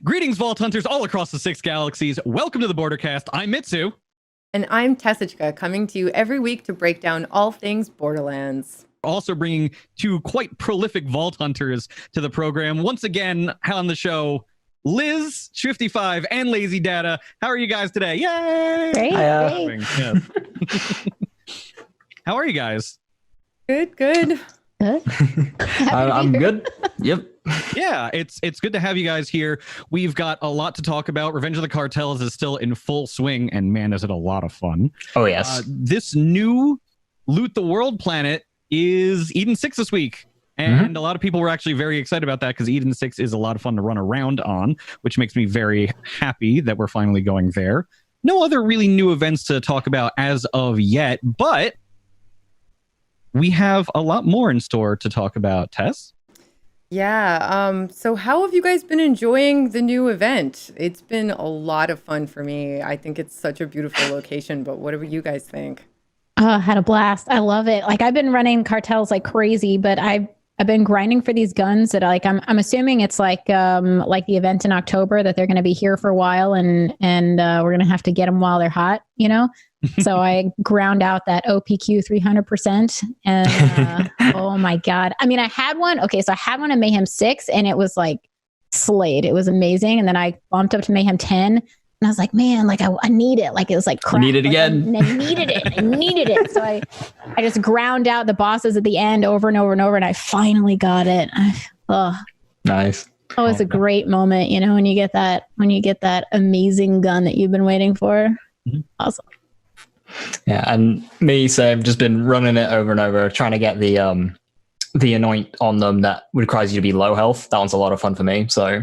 Greetings, Vault Hunters all across the 6 galaxies. Welcome to the Bordercast. I'm Mitsu. And I'm Tessichka, coming to you every week to break down all things Borderlands. Also bringing 2 quite prolific Vault Hunters to the program. Once again, on the show, Liz, Shifty5, and Lazy Data. How are you guys today? Yay! Great. Yes. How are you guys? Good. I'm good. Yep. Yeah, it's good to have you guys here. We've got a lot to talk about. Revenge of the Cartels is still in full swing, and man, is it a lot of fun. Oh, yes. This new Loot the World planet is Eden 6 this week. And a lot of people were actually very excited about that because Eden 6 is a lot of fun to run around on, which makes me very happy that we're finally going there. No other really new events to talk about as of yet, but we have a lot more in store to talk about, Tess. Yeah, so how have you guys been enjoying the new event? It's been a lot of fun for me. I think it's such a beautiful location, but what do you guys think? Had a blast. I love it. Like, I've been running cartels like crazy, but I've been grinding for these guns that I'm assuming it's like the event in October that they're going to be here for a while and we're going to have to get them while they're hot, you know? So I ground out that OPQ 300% and oh my God. I mean, I had one. Okay. So I had one in Mayhem 6 and it was like slayed. It was amazing. And then I bumped up to Mayhem 10 and I was like, man, like I need it. Like it was like crap. Need it again. I needed it. So I just ground out the bosses at the end over and over and over. And I finally got it. Nice. It was a great moment, you know, when you get that amazing gun that you've been waiting for. Awesome. Yeah, and me, so I've just been running it over and over, trying to get the anoint on them that requires you to be low health. That one's a lot of fun for me. So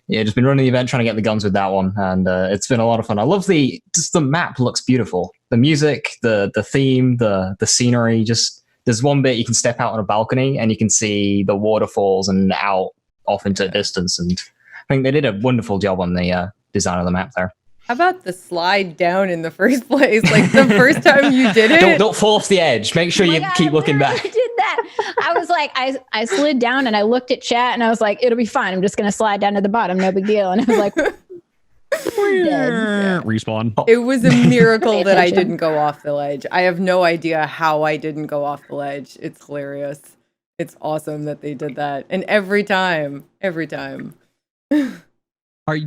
yeah, just been running the event, trying to get the guns with that one, and it's been a lot of fun. I love the map looks beautiful. The music, the theme, the scenery. Just there's one bit you can step out on a balcony and you can see the waterfalls and out off into the distance. And I think they did a wonderful job on the design of the map there. How about the slide down in the first place? Like the first time you did it? Don't fall off the edge. Make sure you keep looking back. I did that. I was like, I slid down and I looked at chat and I was like, it'll be fine. I'm just going to slide down to the bottom. No big deal. And I was like, respawn. It was a miracle that I didn't go off the ledge. I have no idea how I didn't go off the ledge. It's hilarious. It's awesome that they did that. And every time.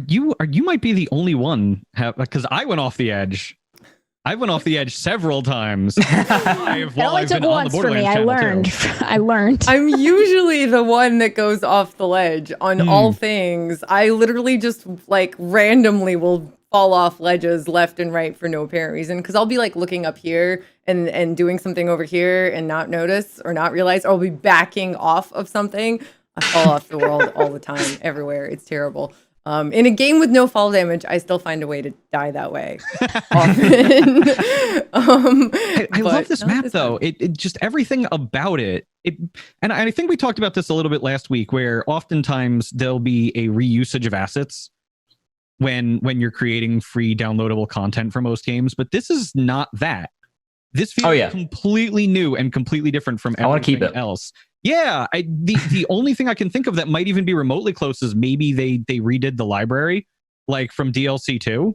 You might be the only one because I went off the edge. I went off the edge several times. It only took once for me. I learned. I'm usually the one that goes off the ledge on all things. I literally just like randomly will fall off ledges left and right for no apparent reason because I'll be like looking up here and doing something over here and not notice or not realize, or I'll be backing off of something. I fall off the world all the time, everywhere. It's terrible. In a game with no fall damage, I still find a way to die that way often. I love this map though. It just everything about it. And I think we talked about this a little bit last week, where oftentimes there'll be a reusage of assets when you're creating free downloadable content for most games, but this is not that. This feels completely new and completely different from everything else. Yeah, the only thing I can think of that might even be remotely close is maybe they redid the library, like from DLC 2,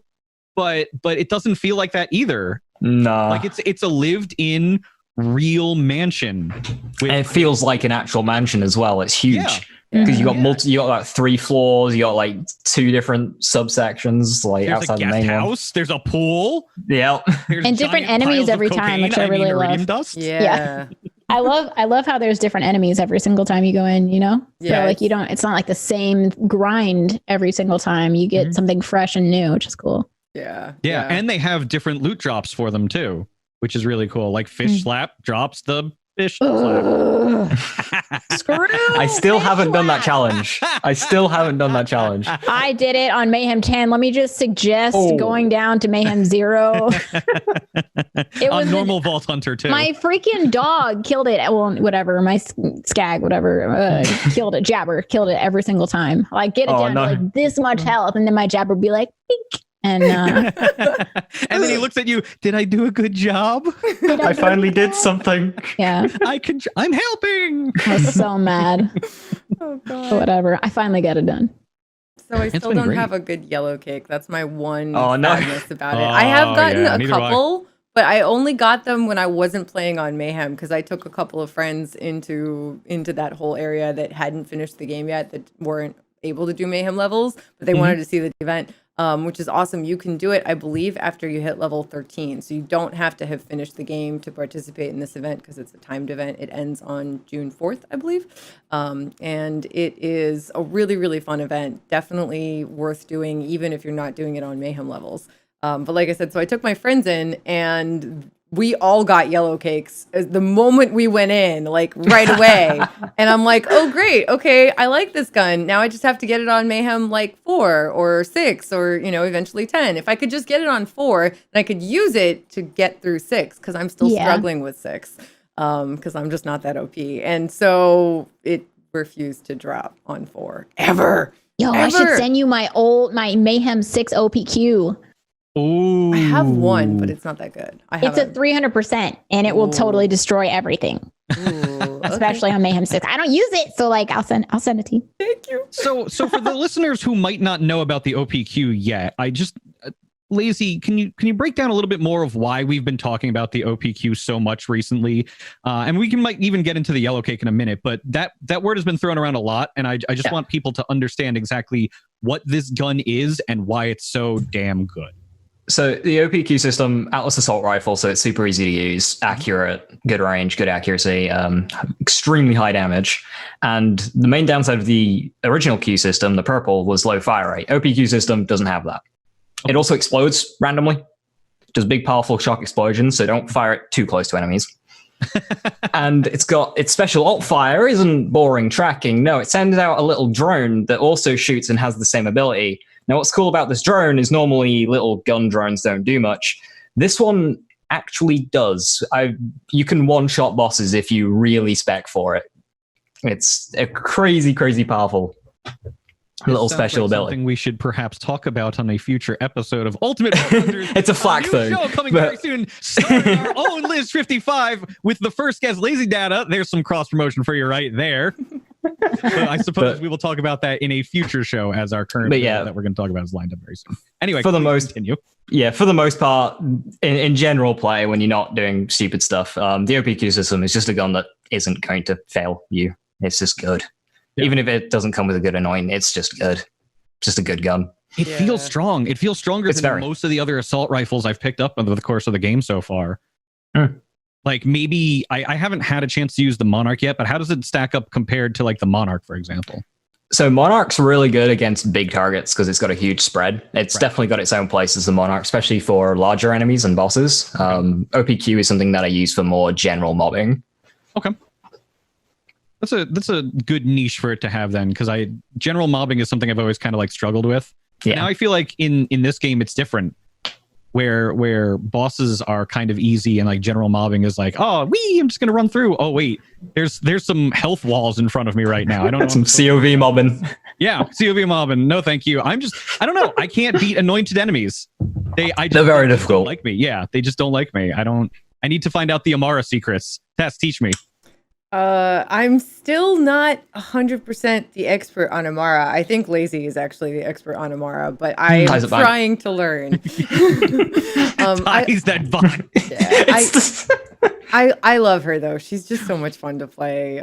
but it doesn't feel like that either. No, like it's a lived-in real mansion, and it feels like an actual mansion as well. It's huge because you got like 3 floors, you got like 2 different subsections, like there's outside a the main house. There's a pool. Yeah, and different enemies every time, which I really love. Dust. Yeah. I love how there's different enemies every single time you go in, you know? Yeah. So like it's not like the same grind every single time. You get something fresh and new, which is cool. Yeah. And they have different loot drops for them too, which is really cool. Like Fish Slap drops the fish slap. Screw I still haven't done that challenge. I did it on Mayhem 10. Let me just suggest going down to Mayhem 0. It was on normal Vault Hunter too. My freaking dog killed it. Well, whatever. My skag, whatever, killed it. Jabber killed it every single time. Like get it down to like this much health, and then my Jabber would be like, Pink. And and then he looks at you. Did I do a good job? I finally did something. Yeah, I'm helping. I was so mad. Oh God. But whatever. I finally got it done. So I still don't have a good yellow cake. That's my one sadness about it. I Oh, have gotten yeah, a neither have I. couple, but I only got them when I wasn't playing on Mayhem because I took a couple of friends into that whole area that hadn't finished the game yet, that weren't able to do Mayhem levels, but they wanted to see the event, which is awesome. You can do it, I believe, after you hit level 13. So you don't have to have finished the game to participate in this event because it's a timed event. It ends on June 4th, I believe. And it is a really, really fun event. Definitely worth doing, even if you're not doing it on Mayhem levels. But like I said, so I took my friends in and we all got yellow cakes the moment we went in, like right away. And I'm like, oh, great. Okay, I like this gun. Now I just have to get it on Mayhem like 4 or 6 or, eventually 10. If I could just get it on 4, then I could use it to get through 6 because I'm still struggling with 6 because I'm just not that OP. And so it refused to drop on 4 ever. Yo, I should send you my Mayhem 6 OPQ. Ooh. I have one, but it's not that good. It's a 300%, and it will totally destroy everything, especially on Mayhem 6. I don't use it, so I'll send it to you. Thank you. So for the listeners who might not know about the OPQ yet, I just Lazy, can you break down a little bit more of why we've been talking about the OPQ so much recently? And we might even get into the yellow cake in a minute, but that word has been thrown around a lot, and I just want people to understand exactly what this gun is and why it's so damn good. So the OPQ system, Atlas Assault Rifle, so it's super easy to use, accurate, good range, good accuracy, extremely high damage. And the main downside of the original Q system, the purple, was low fire rate. OPQ system doesn't have that. It also explodes randomly, does big, powerful shock explosions, so don't fire it too close to enemies. And its special alt fire isn't boring tracking. No, it sends out a little drone that also shoots and has the same ability. Now, what's cool about this drone is normally little gun drones don't do much. This one actually does. You can one-shot bosses if you really spec for it. It's a crazy, crazy powerful little special ability. Something we should perhaps talk about on a future episode of Ultimate Wonders. It's a flack thing. Show coming very soon. Starring our own Liz 55 with the first guest, Lazy Data. There's some cross promotion for you right there. But I suppose we will talk about that in a future show as our current that we're going to talk about is lined up very soon. Anyway, for the most part, in general play, when you're not doing stupid stuff, the OPQ system is just a gun that isn't going to fail you. It's just good. Yeah. Even if it doesn't come with a good anoint, it's just good. Just a good gun. It feels strong. It feels stronger than most of the other assault rifles I've picked up over the course of the game so far. Like maybe I haven't had a chance to use the Monarch yet, but how does it stack up compared to like the Monarch, for example? So Monarch's really good against big targets because it's got a huge spread. It's definitely got its own place as the Monarch, especially for larger enemies and bosses. OPQ is something that I use for more general mobbing. Okay. That's a good niche for it to have then, because general mobbing is something I've always kind of like struggled with. Yeah. Now I feel like in this game it's different. Where bosses are kind of easy and like general mobbing is like, I'm just gonna run through. Oh wait, there's some health walls in front of me right now. I don't know. Some COV mobbing. Yeah, COV mobbing. No, thank you. I don't know. I can't beat anointed enemies. They're very difficult. Don't like me. Yeah, they just don't like me. I need to find out the Amara secrets. Tess, teach me. I'm still not 100% the expert on Amara. I think Lazy is actually the expert on Amara, but I'm trying to learn. I love her though. She's just so much fun to play.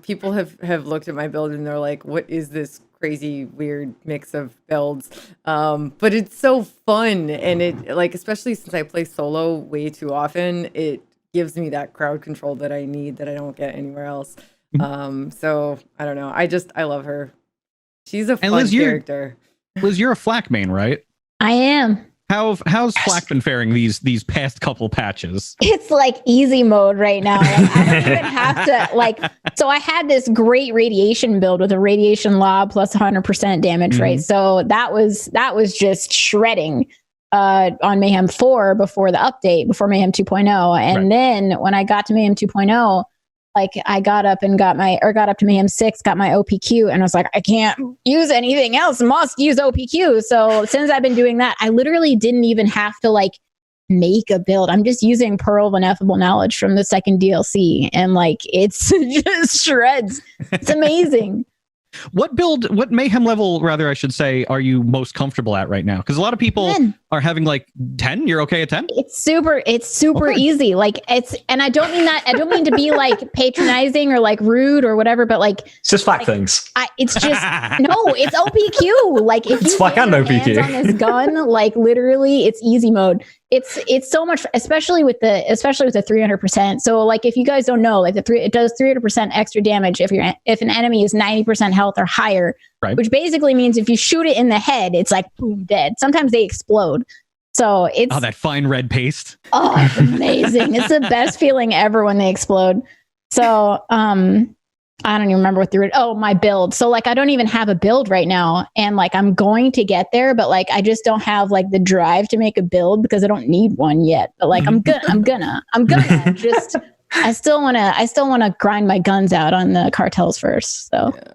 People have looked at my build and they're like, what is this crazy weird mix of builds? But it's so fun, and it, like, especially since I play solo way too often, it gives me that crowd control that I need that I don't get anywhere else. So I don't know. I love her. She's a fun character. Liz, you're a Flak main, right? I am. How's Flak been faring these past couple patches? It's like easy mode right now. Like, I don't even have to so I had this great radiation build with a radiation lob plus 100% damage rate. So that was just shredding on Mayhem 4 before the update, before Mayhem 2.0. And then when I got to Mayhem 2.0, like I got up to Mayhem 6, got my OPQ, and I was like, I can't use anything else, must use OPQ. So since I've been doing that, I literally didn't even have to like make a build. I'm just using Pearl of Ineffable Knowledge from the second DLC, and like it's just shreds. It's amazing. What mayhem level, rather, I should say, are you most comfortable at right now? Because a lot of people 10. are having like 10. You're okay at 10? It's super Okay. easy. Like and I don't mean to be like patronizing or like rude or whatever, but like It's just fact things. it's just no, it's OPQ. Like if It's you flat get and your OPQ. hands on this gun, like literally it's easy mode. It's so much, especially with the 300%. So like if you guys don't know, like it does 300% extra damage if an enemy is 90% health or higher, right? Which basically means if you shoot it in the head, it's like boom, dead. Sometimes they explode. So it's that fine red paste. Oh, it's amazing. It's the best feeling ever when they explode. So I don't even remember what my build. So like I don't even have a build right now, and like I'm going to get there, but like I just don't have like the drive to make a build because I don't need one yet. But like I'm gonna just I still wanna grind my guns out on the cartels first. So Yeah.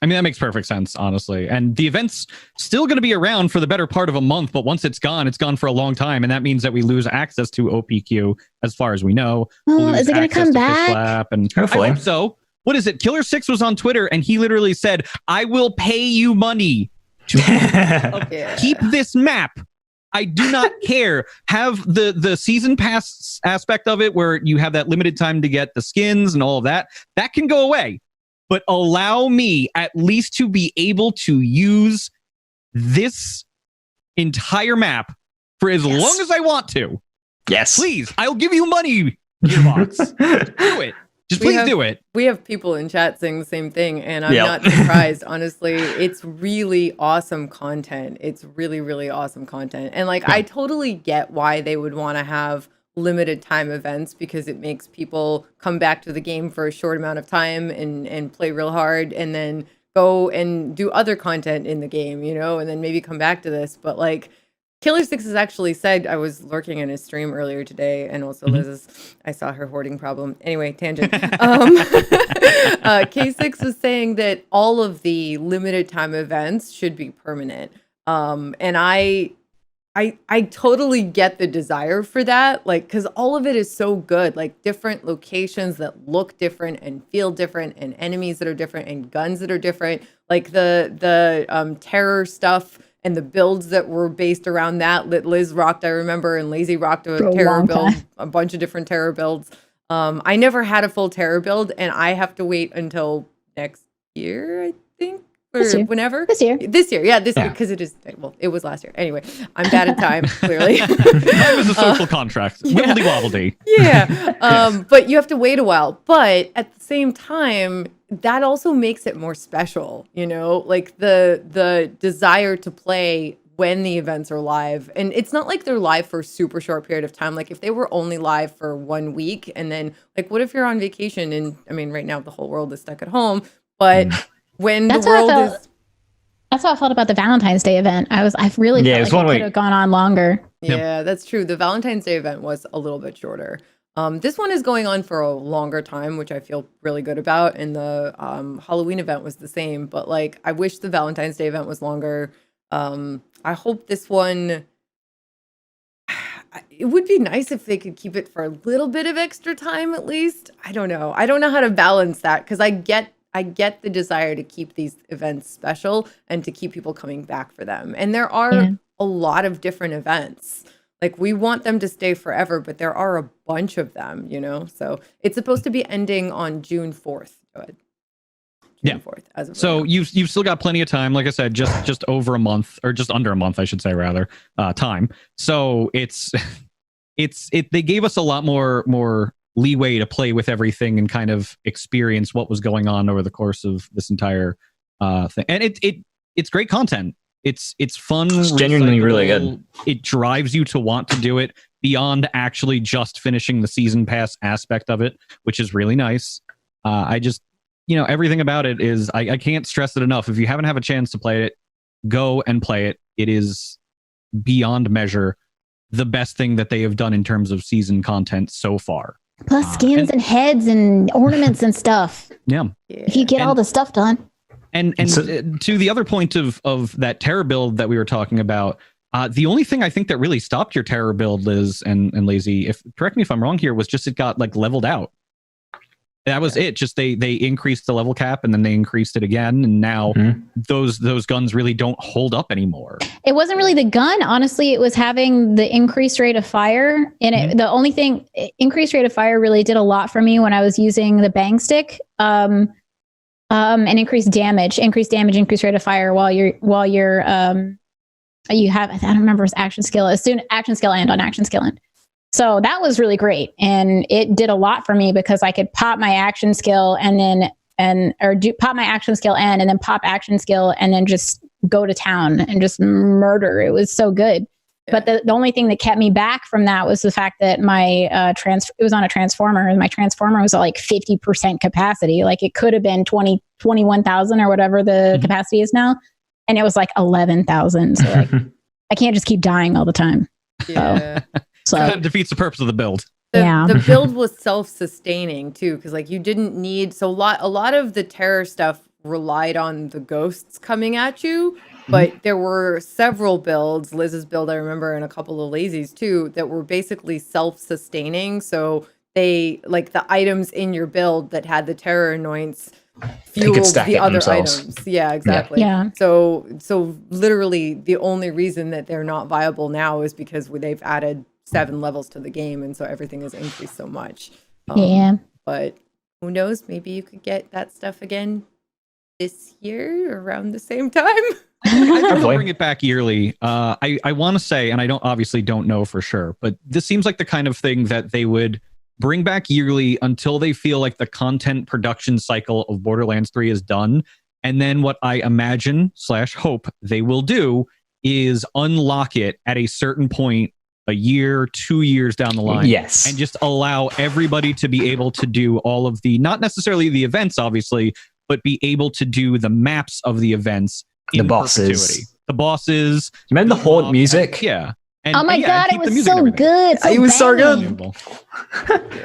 I mean, that makes perfect sense, honestly. And the event's still going to be around for the better part of a month, but once it's gone for a long time. And that means that we lose access to OPQ as far as we know. Well, is it going to come back? Slap, and Hopefully. I hope so. What is it? Killer 6 was on Twitter and he literally said, I will pay you money to keep this map. I do not care. Have the season pass aspect of it where you have that limited time to get the skins and all of that. That can go away. But allow me at least to be able to use this entire map for as long as I want to. Yes. Please, I'll give you money, Gearbox. Do it. Just please do it. We have people in chat saying the same thing, and I'm not surprised, honestly. It's really awesome content. It's really, really awesome content. And like, I totally get why they would want to have limited time events, because it makes people come back to the game for a short amount of time and play real hard and then go and do other content in the game, and then maybe come back to this. But like Killer 6 has actually said, I was lurking in his stream earlier today, and also Liz's, I saw her hoarding problem. Anyway, tangent. K6 was saying that all of the limited time events should be permanent. And I totally get the desire for that, like, because all of it is so good, like different locations that look different and feel different, and enemies that are different, and guns that are different, like the terror stuff and the builds that were based around that Liz rocked, I remember, and Lazy rocked a terror build, a bunch of different terror builds. I never had a full terror build, and I have to wait until next year, I think. Whenever this year, because it is, well, it was last year anyway. I'm bad at time, clearly. Time is a social contract. Wibbledy wobbledy. But you have to wait a while, but at the same time that also makes it more special, like the desire to play when the events are live. And it's not like they're live for a super short period of time. Like if they were only live for 1 week, and then like what if you're on vacation, and I mean right now the whole world is stuck at home, but when the world is... That's how I felt about the Valentine's Day event. I really felt like it could have gone on longer. Yeah, that's true. The Valentine's Day event was a little bit shorter. This one is going on for a longer time, which I feel really good about. And the Halloween event was the same, but like I wish the Valentine's Day event was longer. I hope this one... It would be nice if they could keep it for a little bit of extra time at least. I don't know. I don't know how to balance that, because I get the desire to keep these events special and to keep people coming back for them. And there are a lot of different events. Like we want them to stay forever, but there are a bunch of them, So it's supposed to be ending on June 4th. June 4th. As of so you've still got plenty of time. Like I said, just over a month, or just under a month, I should say, rather, time. So they gave us a lot more leeway to play with everything and kind of experience what was going on over the course of this entire thing. And it's great content. It's fun. It's genuinely really good. It drives you to want to do it beyond actually just finishing the season pass aspect of it, which is really nice. I just, everything about it is, I can't stress it enough. If you haven't had a chance to play it, go and play it. It is beyond measure the best thing that they have done in terms of season content so far. Plus skins and heads and ornaments and stuff. Yeah. If you get all the stuff done. And to the other point of that terror build that we were talking about, the only thing I think that really stopped your terror build, Liz and Lazy, correct me if I'm wrong here, was just it got like leveled out. That was it. Just they increased the level cap and then they increased it again, and now those guns really don't hold up anymore. It wasn't really the gun, honestly. It was having the increased rate of fire. And the only thing, increased rate of fire really did a lot for me when I was using the bang stick. And increased damage, increased rate of fire while you have, I don't remember his action skill. As soon action skill end on action skill end. So that was really great, and it did a lot for me because I could pop my action skill pop my action skill end and then pop action skill and then just go to town and just murder. It was so good. Yeah. But the only thing that kept me back from that was the fact that my it was on a transformer, and my transformer was at like 50% capacity. Like it could have been 21,000 or whatever the capacity is now, and it was like 11,000. So like I can't just keep dying all the time. Yeah. So that defeats the purpose of the build. The build was self-sustaining too, because like you didn't need a lot of the terror stuff relied on the ghosts coming at you, but there were several builds, Liz's build I remember, and a couple of Lazy's too, that were basically self-sustaining. So they like the items in your build that had the terror annoyance fueled the other items. Yeah, exactly. Yeah. So literally the only reason that they're not viable now is because they've added 7 levels to the game, and so everything has increased so much. But who knows? Maybe you could get that stuff again this year around the same time. I think they'll bring it back yearly. I want to say, and I don't know for sure, but this seems like the kind of thing that they would bring back yearly until they feel like the content production cycle of Borderlands 3 is done. And then what I imagine / hope they will do is unlock it at a certain point, a year, 2 years down the line. Yes. And just allow everybody to be able to do all of the, not necessarily the events, obviously, but be able to do the maps of the events in the bosses. perpetuity. The bosses. You remember the haunt music? Yeah. And, oh my God, it was so good. It was so good.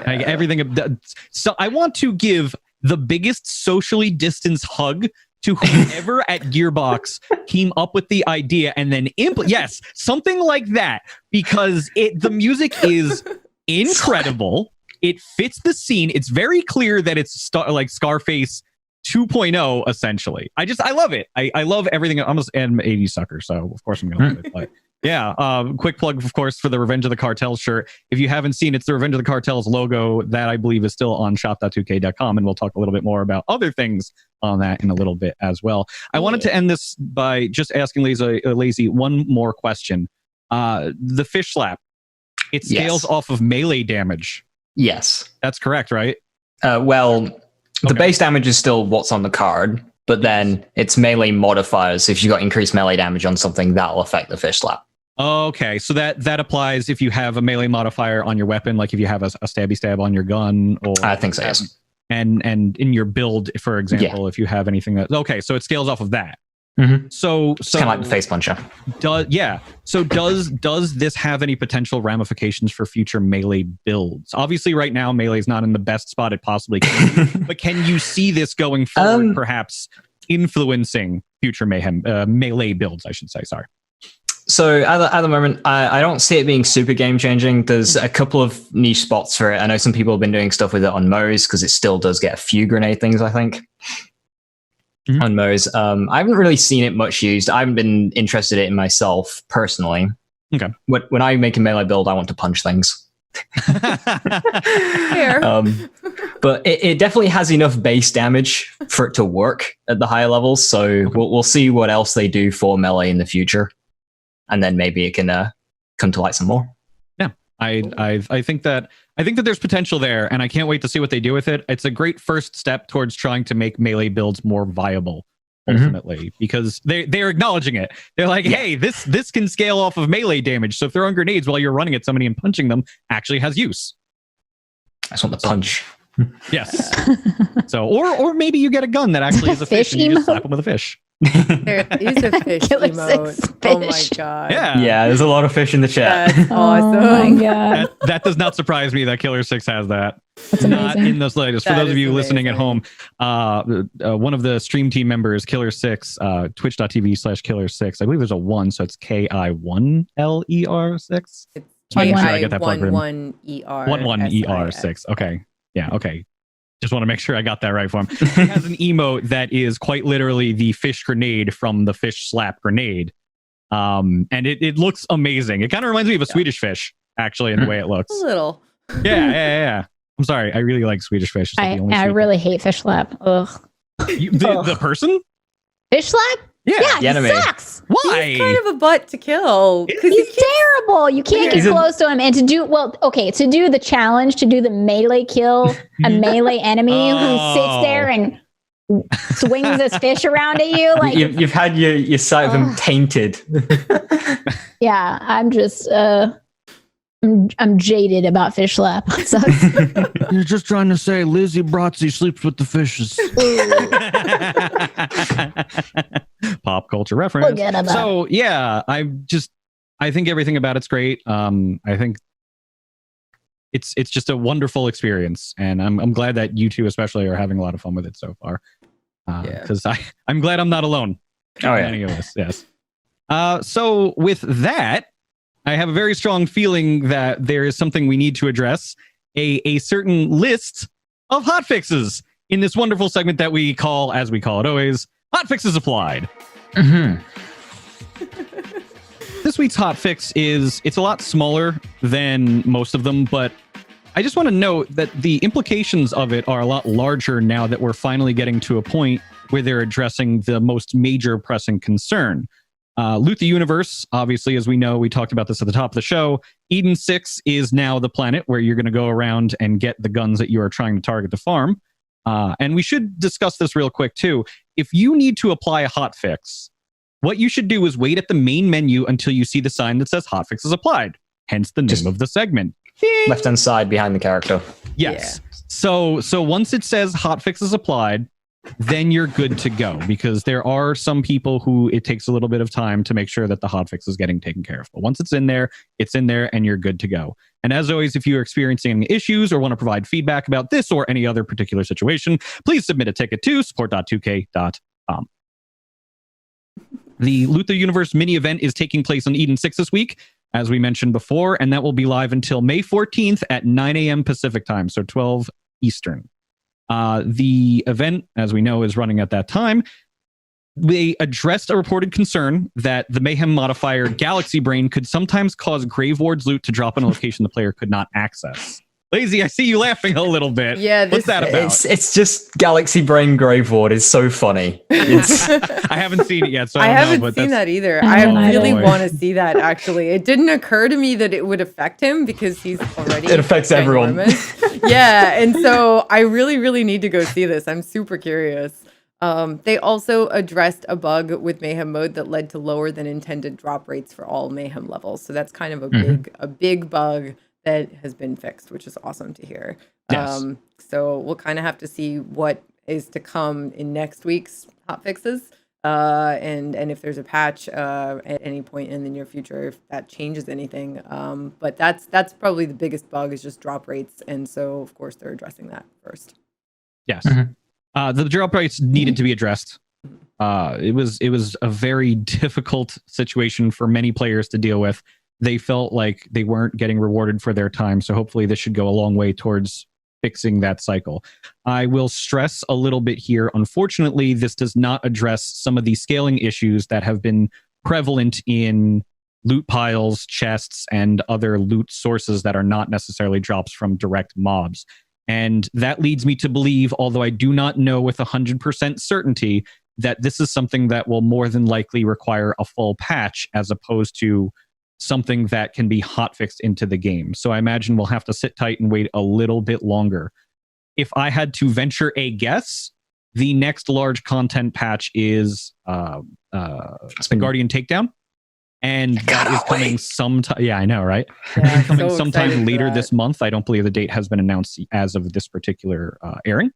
Everything. So I want to give the biggest socially distanced hug to whoever at Gearbox came up with the idea and then yes, something like that, because the music is incredible. It fits the scene. It's very clear that it's like Scarface 2.0 essentially. I love it. I love everything. I'm an 80s sucker, so of course I'm gonna love it. But yeah, quick plug, of course, for the Revenge of the Cartels shirt. If you haven't seen, it's the Revenge of the Cartels logo that I believe is still on shop.2k.com, and we'll talk a little bit more about other things on that in a little bit as well. I wanted to end this by just asking Lazy one more question. The fish slap, it scales off of melee damage. Yes. That's correct, right? The base damage is still what's on the card, but then it's melee modifiers. If you got increased melee damage on something, that'll affect the fish slap. Okay, so that applies if you have a melee modifier on your weapon, like if you have a stabby stab on your gun, or I think so, yes. And in your build, for example, if you have anything that so it scales off of that. Mm-hmm. So it's kind of like the face puncher. So does this have any potential ramifications for future melee builds? Obviously, right now melee is not in the best spot it possibly can be, but can you see this going forward, perhaps influencing future melee builds? I should say. Sorry. So at the moment, I don't see it being super game changing. There's a couple of niche spots for it. I know some people have been doing stuff with it on Moe's because it still does get a few grenade things, I think. On Moe's. I haven't really seen it much used. I haven't been interested in it myself personally. Okay. When I make a melee build, I want to punch things. But it definitely has enough base damage for it to work at the higher levels. So we'll see what else they do for melee in the future, and then maybe it can come to light some more. Yeah, I think that there's potential there, and I can't wait to see what they do with it. It's a great first step towards trying to make melee builds more viable ultimately, because they're acknowledging it. They're like, hey, this can scale off of melee damage, so throwing grenades while you're running at somebody and punching them actually has use. I just want the punch. Yes. So or maybe you get a gun that actually is a fish and you just slap them with a fish. There is a fish emote. Oh my God. Yeah, there's a lot of fish in the chat. That's awesome. Oh my God. That does not surprise me that Killer 6 has that. That's not amazing. in the slightest. For those of you listening at home, one of the stream team members, Killer 6, twitch.tv/Killer6. I believe there's a 1, so it's KI1LER6. It's KI11ER. 11ER6. Okay. Yeah, okay. Just want to make sure I got that right for him. He has an emote that is quite literally the fish grenade from the fish slap grenade. And it looks amazing. It kind of reminds me of a Swedish fish, actually, in the way it looks. A little. Yeah. I'm sorry. I really like Swedish fish. I really hate fish slap. Ugh. The person? Fish slap? Yeah, he enemy. sucks. Why? He's kind of a butt to kill. He's terrible. You can't get close to him. And to do the challenge, to do the melee kill, a melee enemy who sits there and swings his fish around at you. Like you've had your sight of him tainted. Yeah, I'm just I'm jaded about fish slap. You're just trying to say Lizzie Bratzi sleeps with the fishes. Pop culture reference. So yeah, I think everything about it's great. I think it's just a wonderful experience, and I'm glad that you two especially are having a lot of fun with it so far. Because I'm glad I'm not alone. Oh yeah, any of this. Yes. So with that, I have a very strong feeling that there is something we need to address, a certain list of hotfixes in this wonderful segment that we call, as we call it always, Hotfixes Applied. Mm-hmm. This week's hotfix it's a lot smaller than most of them, but I just want to note that the implications of it are a lot larger now that we're finally getting to a point where they're addressing the most major pressing concern. Loot the Universe, obviously, as we know, we talked about this at the top of the show. Eden 6 is now the planet where you're going to go around and get the guns that you are trying to target to farm. And we should discuss this real quick, too. If you need to apply a hotfix, what you should do is wait at the main menu until you see the sign that says hotfix is applied, hence the name of the segment. Left-hand side behind the character. Yes. Yeah. So once it says hotfix is applied, then you're good to go, because there are some people who it takes a little bit of time to make sure that the hotfix is getting taken care of. But once it's in there and you're good to go. And as always, if you're experiencing any issues or want to provide feedback about this or any other particular situation, please submit a ticket to support.2k.com. The Loot the Universe mini event is taking place on Eden 6 this week, as we mentioned before, and that will be live until May 14th at 9 a.m. Pacific time, so 12 Eastern. The event, as we know, is running at that time. They addressed a reported concern that the Mayhem modifier Galaxy Brain could sometimes cause Grave Ward's loot to drop in a location the player could not access. Lazy, I see you laughing a little bit. Yeah, what's that about? It's just Galaxy Brain Grave Ward is so funny. I haven't seen it yet, so I haven't seen that either. I really want to see that, actually. It didn't occur to me that it would affect him because he's already It affects everyone. Yeah, and so I really, really need to go see this. I'm super curious. They also addressed a bug with Mayhem mode that led to lower than intended drop rates for all Mayhem levels. So that's kind of a big bug that has been fixed, which is awesome to hear. Yes. So we'll kind of have to see what is to come in next week's hotfixes, and if there's a patch at any point in the near future, if that changes anything. But that's probably the biggest bug, is just drop rates, and so of course they're addressing that first. Yes. The drop rates needed to be addressed. It was a very difficult situation for many players to deal with. They felt like they weren't getting rewarded for their time, so hopefully this should go a long way towards fixing that cycle. I will stress a little bit here. Unfortunately, this does not address some of the scaling issues that have been prevalent in loot piles, chests, and other loot sources that are not necessarily drops from direct mobs. And that leads me to believe, although I do not know with 100% certainty, that this is something that will more than likely require a full patch as opposed to something that can be hotfixed into the game. So I imagine we'll have to sit tight and wait a little bit longer. If I had to venture a guess, the next large content patch is the Guardian Takedown. And that is coming sometime. Yeah, I know, right? Yeah, coming sometime later this month. I don't believe the date has been announced as of this particular airing.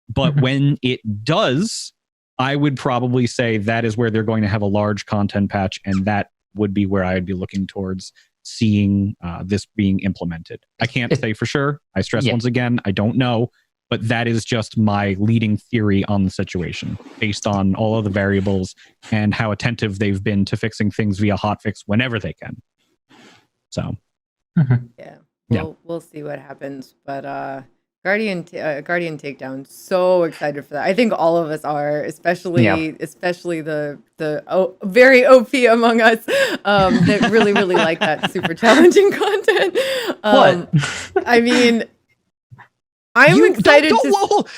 But when it does, I would probably say that is where they're going to have a large content patch, and that would be where I'd be looking towards seeing this being implemented. I can't say for sure. I stress once again, I don't know, but that is just my leading theory on the situation based on all of the variables and how attentive they've been to fixing things via hotfix whenever they can. So, we'll see what happens. But Guardian takedown. So excited for that. I think all of us are, especially the very OP among us that really like that super challenging content. I mean, I'm excited to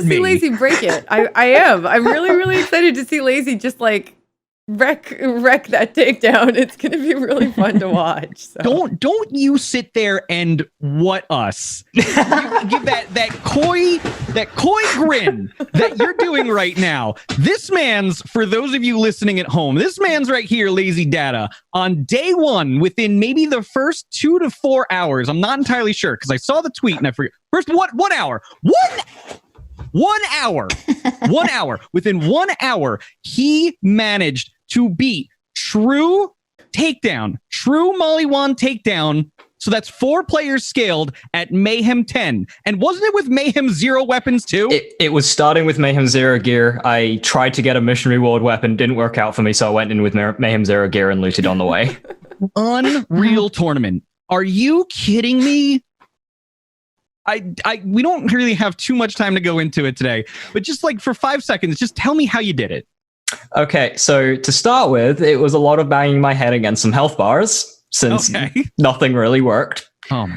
see Lazy break it. I am. I'm really excited to see Lazy just like wreck that takedown. It's gonna be really fun to watch. So. Don't you sit there and what us? You give that coy grin that you're doing right now. This man's, for those of you listening at home, this man's right here, Lazy Data, on day one, within maybe the first 2 to 4 hours. I'm not entirely sure because I saw the tweet and I forget. First, 1 hour. 1 hour. 1 hour. Within 1 hour, he managed to beat true Molly Wand takedown. So that's 4 players scaled at Mayhem 10. And wasn't it with Mayhem 0 weapons too? It was starting with Mayhem 0 gear. I tried to get a mission reward weapon, didn't work out for me, so I went in with Mayhem 0 gear and looted on the way. Unreal tournament. Are you kidding me? We don't really have too much time to go into it today, but just like for 5 seconds, just tell me how you did it. Okay, so to start with, it was a lot of banging my head against some health bars since nothing really worked. Oh my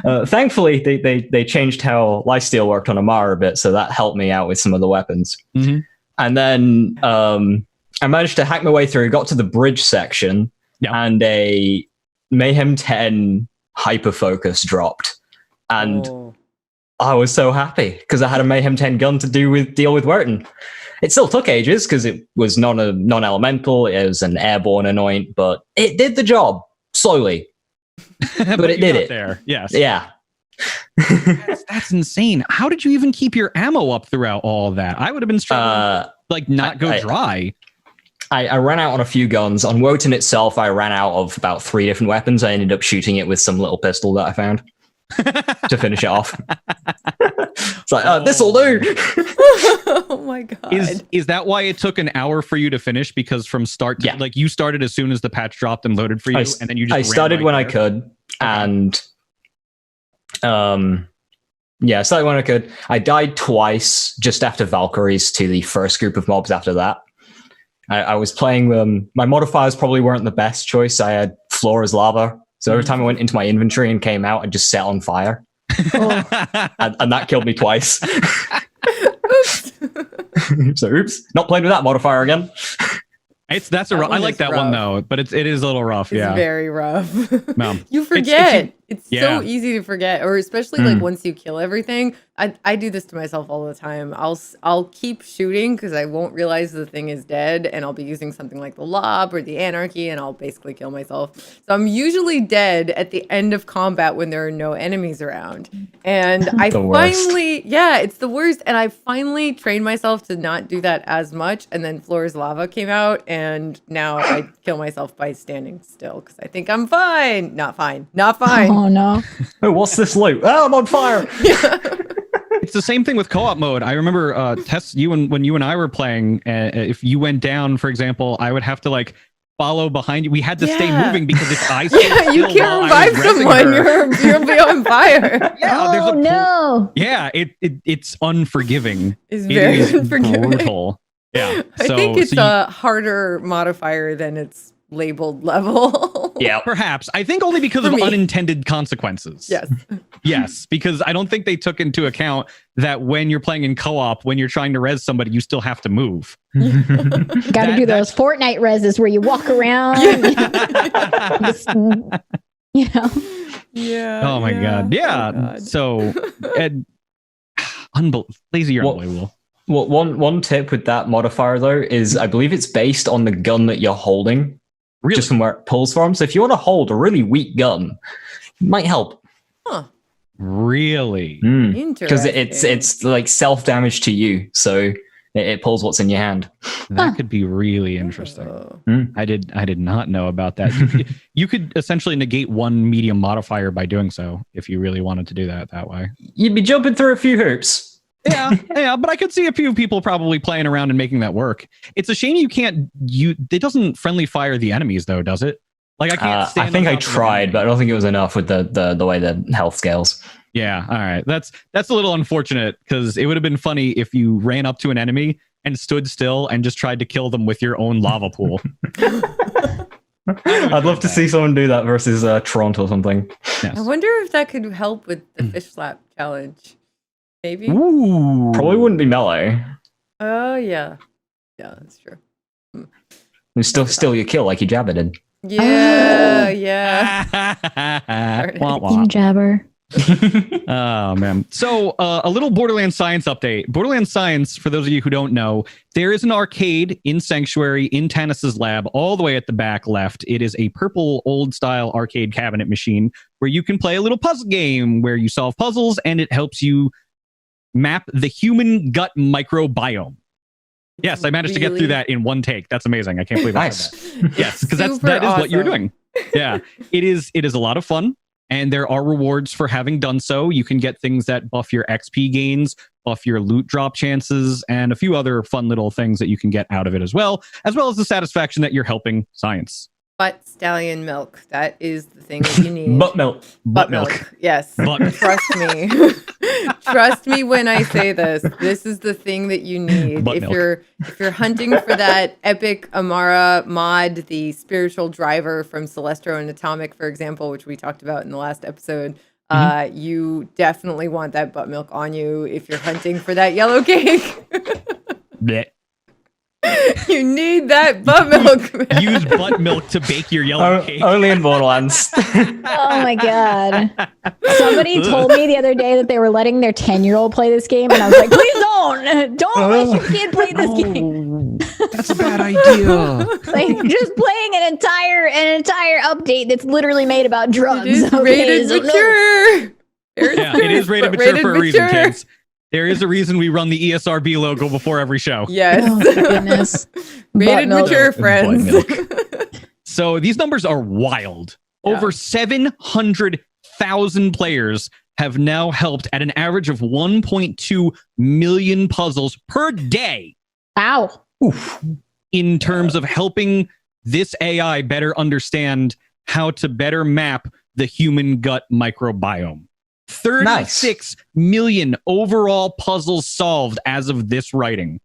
god! Thankfully, they changed how lifesteal worked on Amara a bit, so that helped me out with some of the weapons. Mm-hmm. And then I managed to hack my way through, got to the bridge section, and a Mayhem 10 hyper focus dropped, and I was so happy because I had a Mayhem 10 gun to deal with Wurton. It still took ages because it was non-elemental. It was an airborne anoint, but it did the job slowly. but it did it there. Yes. Yeah. That's insane. How did you even keep your ammo up throughout all of that? I would have been struggling to go dry. I ran out on a few guns. On Wotan itself, I ran out of about 3 different weapons. I ended up shooting it with some little pistol that I found to finish it off. It's like, this'll do. Oh my god! Is that why it took an hour for you to finish? Because from start to like you started as soon as the patch dropped and loaded for you, and then you just I started when I could, and I started when I could. I died twice just after Valkyries to the first group of mobs after that. I was playing them. My modifiers probably weren't the best choice. I had floor as lava. So every time I went into my inventory and came out, I just set on fire. and that killed me twice. Oops. Oops. Not playing with that modifier again. I like that one though, but it is a little rough. It's very rough. No. You forget. It's so easy to forget, or especially like once you kill everything. I do this to myself all the time. I'll keep shooting because I won't realize the thing is dead, and I'll be using something like the lob or the anarchy, and I'll basically kill myself. So I'm usually dead at the end of combat when there are no enemies around. And I finally, it's the worst. And I finally trained myself to not do that as much. And then Floor's Lava came out, and now I kill myself by standing still because I think I'm fine. Not fine. Oh no. Oh, what's this loot? Oh, I'm on fire. It's the same thing with co-op mode. I remember Tess, when you and I were playing, if you went down, for example, I would have to like follow behind you. We had to stay moving because if I you can't revive someone, you'll be on fire. It's unforgiving. It's very unforgiving. Brutal. Yeah. I think it's a harder modifier than its labeled level. Yeah, perhaps. I think only because of unintended consequences. Yes, because I don't think they took into account that when you're playing in co-op, when you're trying to res somebody, you still have to move. Got to do those Fortnite reses where you walk around. Oh my god. Yeah. So, Lazy, you're unbelievable. Well, one tip with that modifier though is I believe it's based on the gun that you're holding. Really? Just from where it pulls from. So if you want to hold a really weak gun, it might help. Huh. Really? Because it's like self-damage to you. So it pulls what's in your hand. That could be really interesting. I did not know about that. You could essentially negate one medium modifier by doing so if you really wanted to do that way. You'd be jumping through a few hoops. Yeah, but I could see a few people probably playing around and making that work. It's a shame you can't. It doesn't friendly fire the enemies though, does it? Like I can't stand. I think on I top of an tried, enemy. but I don't think it was enough with the way the health scales. Yeah, all right. That's a little unfortunate because it would have been funny if you ran up to an enemy and stood still and just tried to kill them with your own lava pool. I'd love to see someone do that versus Toronto or something. I wonder if that could help with the fish slap challenge. Maybe. Ooh. Probably wouldn't be melee. Oh yeah, that's true. You still steal your kill like you Jabba did. Yeah, yeah. Wah, wah. Team Jabber. Oh man. So a little Borderlands Science update. Borderlands Science, for those of you who don't know, there is an arcade in Sanctuary in Tannis's lab all the way at the back left. It is a purple old style arcade cabinet machine where you can play a little puzzle game where you solve puzzles and it helps you map the human gut microbiome. Yes, I managed to get through that in one take. That's amazing. I can't believe I said that. Yes, because that is what you're doing. Yeah, it is a lot of fun. And there are rewards for having done so. You can get things that buff your XP gains, buff your loot drop chances, and a few other fun little things that you can get out of it as well as the satisfaction that you're helping science. Butt stallion milk. That is the thing that you need. Butt milk. Butt milk. Yes. Trust me. Trust me when I say this. This is the thing that you need. If you're hunting for that epic Amara mod, the spiritual driver from Celestro and Atomic, for example, which we talked about in the last episode, you definitely want that butt milk on you if you're hunting for that yellow cake. Blech. You need that butt milk, man. Use butt milk to bake your yellow cake. Only in Borderlands. Oh my god. Somebody told me the other day that they were letting their 10-year-old play this game, and I was like, please don't let your kid play this game. That's a bad idea. Like just playing an entire update that's literally made about drugs. It is rated mature. Yeah, it is rated mature for a reason, kids. There is a reason we run the ESRB logo before every show. Yes. Oh, goodness. Rated mature, friends. So these numbers are wild. Yeah. Over 700,000 players have now helped at an average of 1.2 million puzzles per day. Wow. Oof. In terms of helping this AI better understand how to better map the human gut microbiome. 36 million overall puzzles solved as of this writing.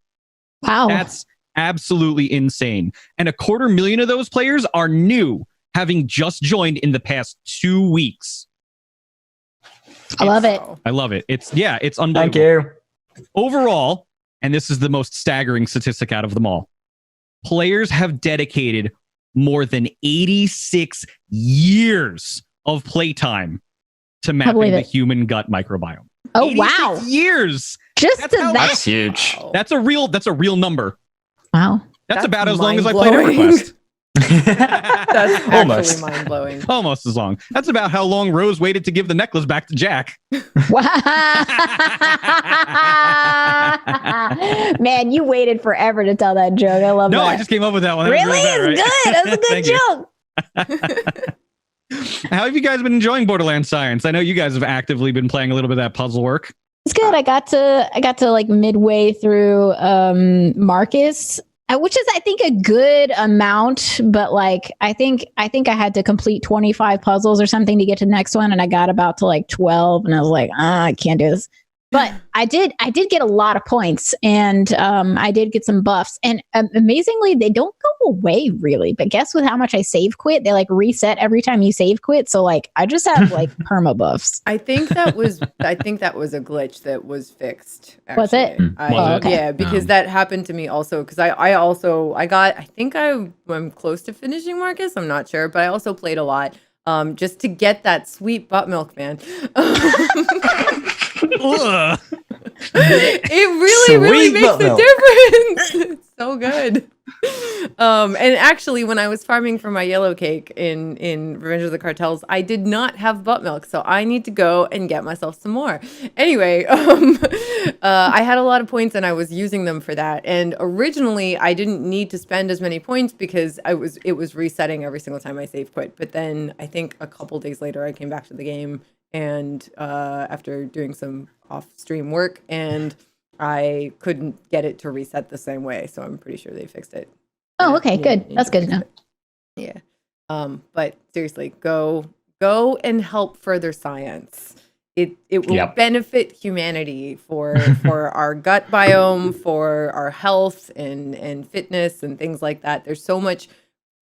Wow. That's absolutely insane. And 250,000 of those players are new, having just joined in the past 2 weeks. I love it. I love it. It's unbelievable. Thank you. Overall, and this is the most staggering statistic out of them all, players have dedicated more than 86 years of playtime to mapping the human gut microbiome. Oh wow! Years. That's huge. That's a real number. Wow. That's about as long as I played EverQuest. That's almost mind-blowing. Almost as long. That's about how long Rose waited to give the necklace back to Jack. Man, you waited forever to tell that joke. I love that. No, I just came up with that one. Really? It's good. That's a good joke. How have you guys been enjoying Borderlands Science? I know you guys have actively been playing a little bit of that puzzle work. It's good. I got to like midway through Marcus, which is I think a good amount, but like I think I had to complete 25 puzzles or something to get to the next one, and I got about to like 12, and I was like, I can't do this. But I did get a lot of points, and I did get some buffs, and amazingly, they don't go away really. But guess with how much I save quit, they like reset every time you save quit. So like I just have like perma buffs. I think that was a glitch that was fixed. Actually. Was it? Okay. Yeah, because that happened to me also. Because I think I'm close to finishing Marcus. I'm not sure, but I also played a lot just to get that sweet butt milk, man. It really makes a difference. It's so good. And actually, when I was farming for my yellow cake in Revenge of the Cartels, I did not have butt milk, so I need to go and get myself some more. Anyway, I had a lot of points and I was using them for that. And originally, I didn't need to spend as many points because it was resetting every single time I save quit. But then I think a couple days later, I came back to the game and after doing some off-stream work, and I couldn't get it to reset the same way, so I'm pretty sure they fixed it. Oh, okay, good. That's good to know. Yeah. But seriously, go and help further science. It will benefit humanity for our gut biome, for our health and fitness and things like that. There's so much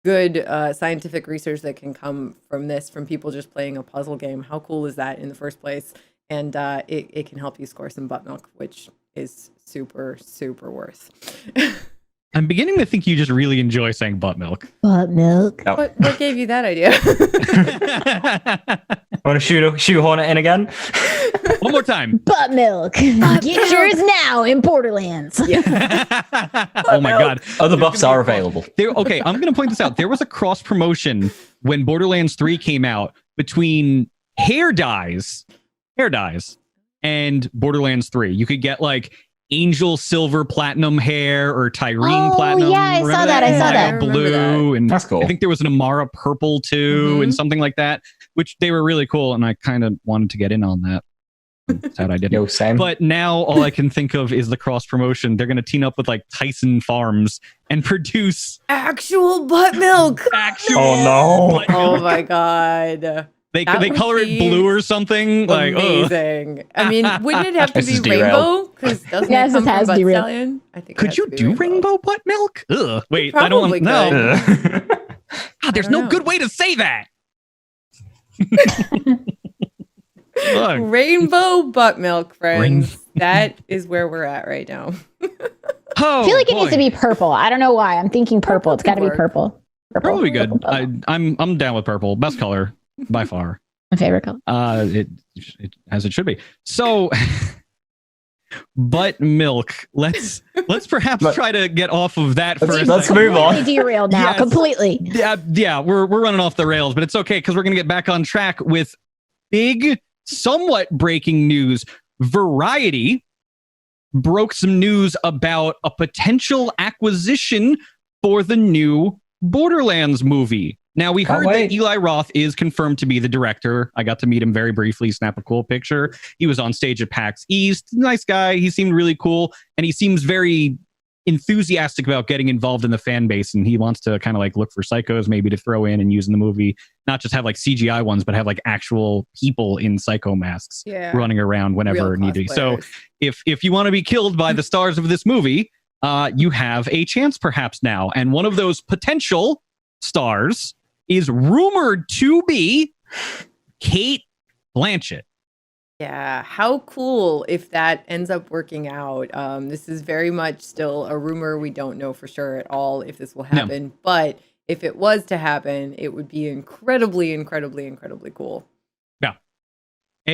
good scientific research that can come from this, from people just playing a puzzle game. How cool is that in the first place? And it can help you score some butt milk, which is super, super worth. I'm beginning to think you just really enjoy saying butt milk. Butt milk. Oh. What gave you that idea? Want to shoehorn it in again? One more time. Butt milk. Get yours now in Borderlands. Oh my God. Other buffs are available. Okay, I'm going to point this out. There was a cross promotion when Borderlands 3 came out between hair dyes and Borderlands 3. You could get like Angel Silver Platinum hair or Tyrene Platinum. Yeah, I saw that. Blue, and that's cool. I think there was an Amara Purple too, and something like that, which they were really cool, and I kind of wanted to get in on that. Sad I didn't. Yo, same. But now all I can think of is the cross promotion. They're going to team up with like Tyson Farms and produce actual butt milk. Oh no! Oh my God. They color it blue or something. Amazing. Like, I mean, wouldn't it have to be rainbow? Because doesn't yes, it come it has from to be butt real. stallion? I think. Could you do rainbow butt milk? Ugh. Wait, I don't Probably know. could. God, there's no good way to say that. Rainbow butt milk, friends. That is where we're at right now. I feel like it needs to be purple. I don't know why. I'm thinking purple. It's got to be purple. Probably good. I'm down with purple. Best color by far. My favorite color. It as it should be. So, butt milk. Let's perhaps try to get off of that for a second. Let's move on. Derailed now, completely. Yeah. We're running off the rails, but it's okay because we're gonna get back on track with big, somewhat breaking news. Variety broke some news about a potential acquisition for the new Borderlands movie. Now, we heard that Eli Roth is confirmed to be the director. I got to meet him very briefly, snap a cool picture. He was on stage at PAX East. Nice guy. He seemed really cool. And he seems very enthusiastic about getting involved in the fan base. And he wants to kind of like look for psychos maybe to throw in and use in the movie. Not just have like CGI ones, but have like actual people in psycho masks running around whenever needed. So if you want to be killed by the stars of this movie, you have a chance perhaps now. And one of those potential stars is rumored to be Cate Blanchett. Yeah, how cool if that ends up working out. This is very much still a rumor. We don't know for sure at all if this will happen. No. But if it was to happen, it would be incredibly, incredibly, incredibly cool. Yeah.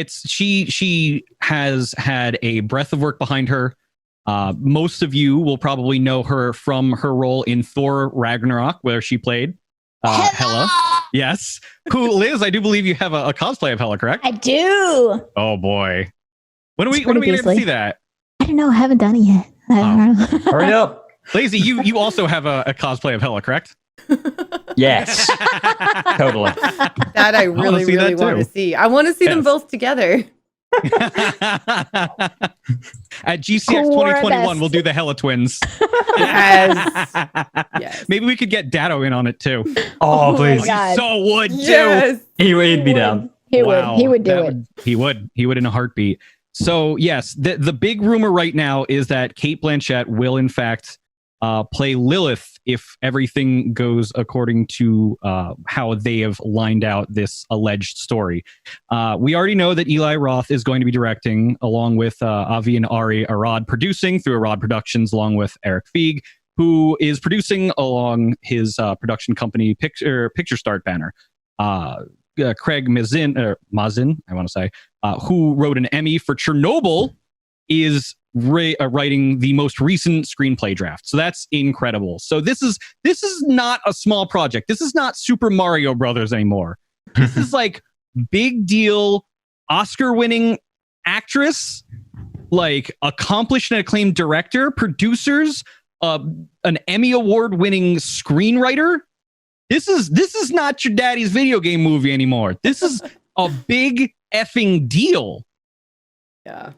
She has had a breadth of work behind her. Most of you will probably know her from her role in Thor Ragnarok, where she played Hela. Yes. Who, Liz, I do believe you have a cosplay of Hela, correct? I do. Oh boy. When are we going to see that? I don't know. I haven't done it yet. Hurry up. Lazy, you also have a cosplay of Hela, correct? Yes. Totally. That I really, really want to see. I want to see them both together. At GCX 2021, we'll do the Hela twins. Yes. Maybe we could get Datto in on it too. Oh, please. He so would too. Yes. He'd be down. He would do it. He would in a heartbeat. So yes, the big rumor right now is that Cate Blanchett will in fact play Lilith if everything goes according to how they have lined out this alleged story. We already know that Eli Roth is going to be directing, along with Avi and Ari Arad producing through Arad Productions, along with Eric Feig, who is producing along his production company Picture Start banner. Craig Mazin, I want to say, who wrote an Emmy for Chernobyl, is writing the most recent screenplay draft. So that's incredible. So this is not a small project. This is not Super Mario Brothers anymore. This is like big deal, Oscar-winning actress, like accomplished and acclaimed director, producers, an Emmy Award-winning screenwriter. This is not your daddy's video game movie anymore. This is a big effing deal. Yeah,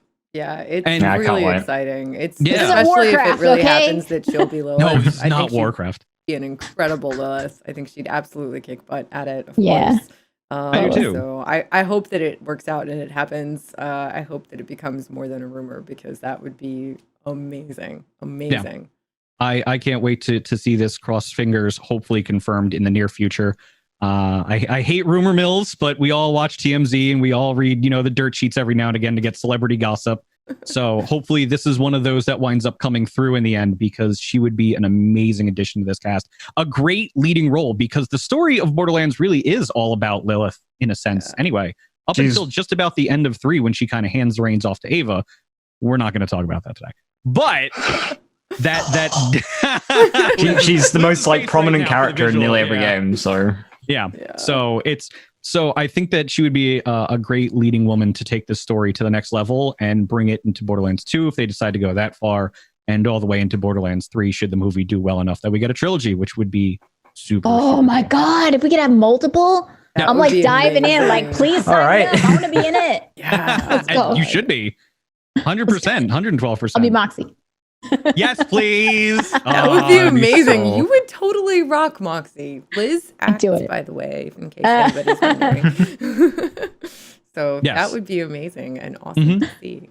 it's really exciting. It's This is especially Warcraft, if it really happens that she'll be Lilith. No, this is not Warcraft. be an incredible Lilith. I think she'd absolutely kick butt at it. Of Yeah. course. I do too. So I hope that it works out and it happens. I hope that it becomes more than a rumor because that would be amazing. Amazing. Yeah. I can't wait to see this, cross fingers, hopefully confirmed in the near future. I hate rumor mills, but we all watch TMZ and we all read, the dirt sheets every now and again to get celebrity gossip. So hopefully this is one of those that winds up coming through in the end because she would be an amazing addition to this cast. A great leading role because the story of Borderlands really is all about Lilith in a sense. Yeah. Anyway, up until just about the end of 3 when she kind of hands the reins off to Ava. We're not going to talk about that today. But she's the most prominent character in nearly every game. So yeah. So I think that she would be a great leading woman to take this story to the next level and bring it into Borderlands 2 if they decide to go that far, and all the way into Borderlands 3 should the movie do well enough that we get a trilogy, which would be super. Oh my God! If we could have multiple, I'm diving in. Please sign me up. I want to be in it. Yeah, let's go. You should be 100%, 112%. I'll be Moxie. Yes, please. That would be amazing. You would totally rock Moxie. Liz acts, by the way, in case anybody's wondering. So that would be amazing and awesome to see.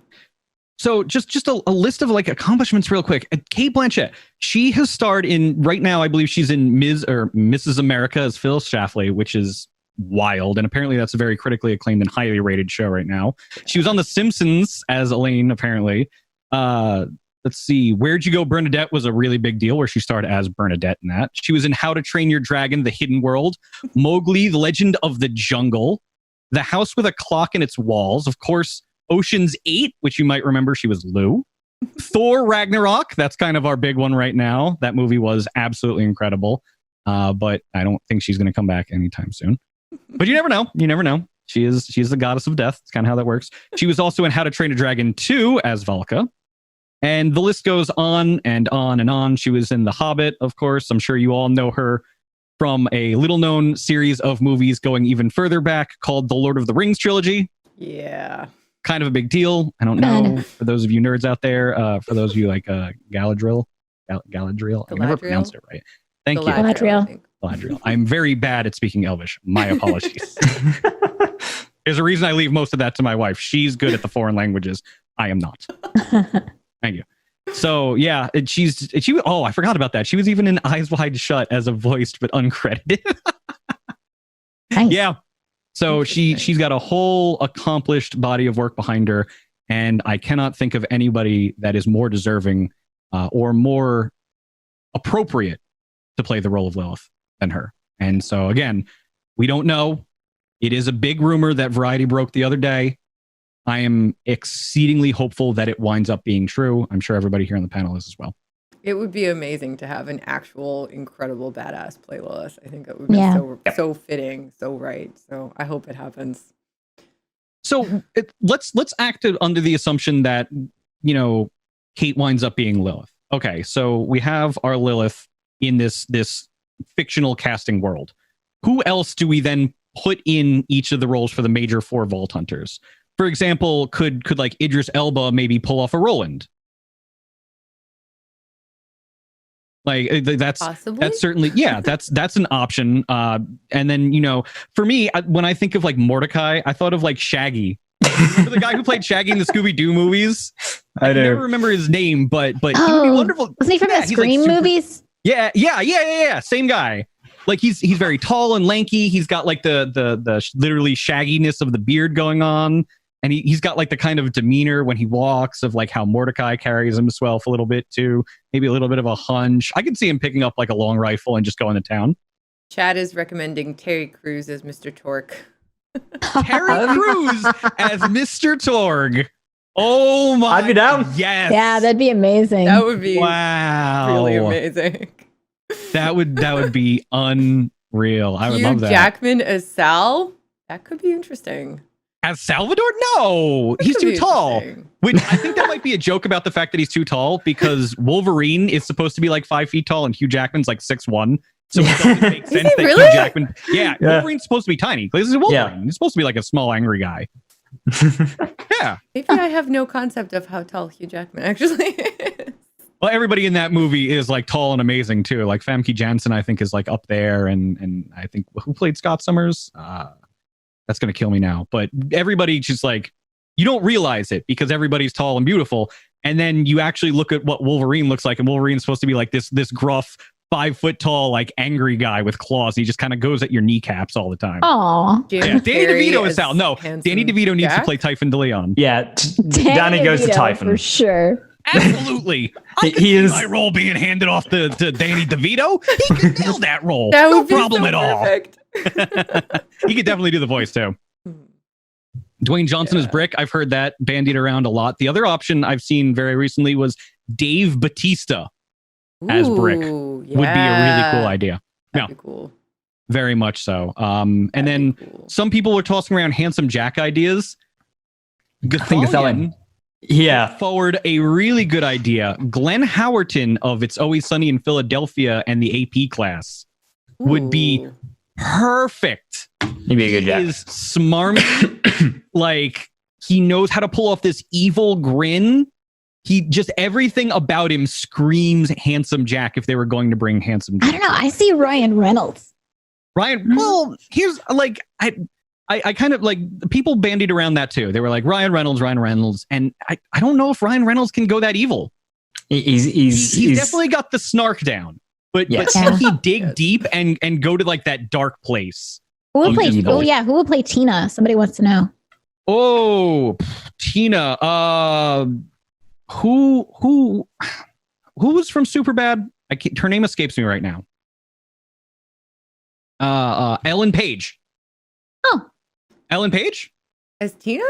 So just a list of accomplishments real quick. Cate Blanchett, she has starred in, right now, I believe she's in Mrs. America as Phyllis Schlafly, which is wild. And apparently that's a very critically acclaimed and highly rated show right now. She was on The Simpsons as Elaine, apparently. Let's see. Where'd You Go, Bernadette was a really big deal where she starred as Bernadette in that. She was in How to Train Your Dragon, The Hidden World, Mowgli, The Legend of the Jungle, The House with a Clock in Its Walls, of course, Ocean's 8, which you might remember she was Lou, Thor Ragnarok, that's kind of our big one right now. That movie was absolutely incredible, but I don't think she's going to come back anytime soon. But you never know. You never know. She is the goddess of death. It's kind of how that works. She was also in How to Train a Dragon 2 as Valka. And the list goes on and on and on. She was in The Hobbit, of course. I'm sure you all know her from a little-known series of movies going even further back called The Lord of the Rings trilogy. Yeah. Kind of a big deal. I don't know. For those of you nerds out there, for those of you like Galadriel. I never pronounced it right. Thank you. Galadriel. I'm very bad at speaking Elvish. My apologies. There's a reason I leave most of that to my wife. She's good at the foreign languages. I am not. Thank you. So yeah, I forgot about that. She was even in Eyes Wide Shut as a voiced but uncredited. Nice. Yeah. So she's got a whole accomplished body of work behind her, and I cannot think of anybody that is more deserving or more appropriate to play the role of Lilith than her. And so again, we don't know. It is a big rumor that Variety broke the other day. I am exceedingly hopeful that it winds up being true. I'm sure everybody here on the panel is as well. It would be amazing to have an actual incredible badass play Lilith. I think it would be so fitting, so right. So I hope it happens. So let's act under the assumption that, Kate winds up being Lilith. Okay, so we have our Lilith in this fictional casting world. Who else do we then put in each of the roles for the major 4 Vault Hunters? For example, could like Idris Elba maybe pull off a Roland? Like that's certainly, that's an option. And then, for me, when I think of like Mordecai, I thought of like Shaggy. Remember the guy who played Shaggy in the Scooby-Doo movies? I never remember his name, but he would be wonderful. Wasn't he from the Scream movies? Yeah. Same guy. Like he's very tall and lanky. He's got like the literally shagginess of the beard going on. And he's got like the kind of demeanor when he walks of like how Mordecai carries himself a little bit too. Maybe a little bit of a hunch. I could see him picking up like a long rifle and just going to town. Chad is recommending Terry Crews as Mr. Torque. Terry Crews as Mr. Torg. Oh my! I'd be down. Yes. Yeah, that'd be amazing. That would be really amazing. That would be unreal. I would love that. Jackman as Sal. That could be interesting. As Salvador? No, he's too tall. Which I think that might be a joke about the fact that he's too tall because Wolverine is supposed to be like 5 feet tall and Hugh Jackman's like 6'1". So it doesn't make sense that Hugh Jackman. Yeah, Wolverine's supposed to be tiny. This is Wolverine. Yeah. He's supposed to be like a small, angry guy. Yeah. Maybe I have no concept of how tall Hugh Jackman actually is. Well, everybody in that movie is like tall and amazing too. Like Famke Janssen, I think, is like up there, and I think who played Scott Summers? That's gonna kill me now. But everybody just like you don't realize it because everybody's tall and beautiful, and then you actually look at what Wolverine looks like, and Wolverine's supposed to be like this gruff 5 foot tall, like angry guy with claws. He just kind of goes at your kneecaps all the time. Oh, yeah. Danny DeVito is Sal. No, Danny DeVito needs to play Typhon DeLeon. Yeah, Danny goes to Typhon for sure. Absolutely. He is my role being handed off to Danny DeVito. He can nail that role. That no would be problem so at all. perfect. He could definitely do the voice too. Dwayne Johnson as Brick. I've heard that bandied around a lot. The other option I've seen very recently was Dave Bautista as Brick. Would be a really cool idea. That'd be cool. Very much so. And then some people were tossing around Handsome Jack ideas. Gothalion forward a really good idea. Glenn Howerton of It's Always Sunny in Philadelphia and the AP class would be perfect. He'd be a good Jack. He is smarmy. Like, he knows how to pull off this evil grin. He just, everything about him screams Handsome Jack if they were going to bring Handsome Jack. I don't know. I see Ryan Reynolds. Well, here's like, I kind of like, people bandied around that too. They were like, Ryan Reynolds. And I don't know if Ryan Reynolds can go that evil. He's definitely got the snark down. But can he dig deep and go to like that dark place? Who would play? Oh yeah, who would play Tina? Somebody wants to know. Oh, Tina. Who was from Superbad? Her name escapes me right now. Ellen Page. Oh, Ellen Page as Tina?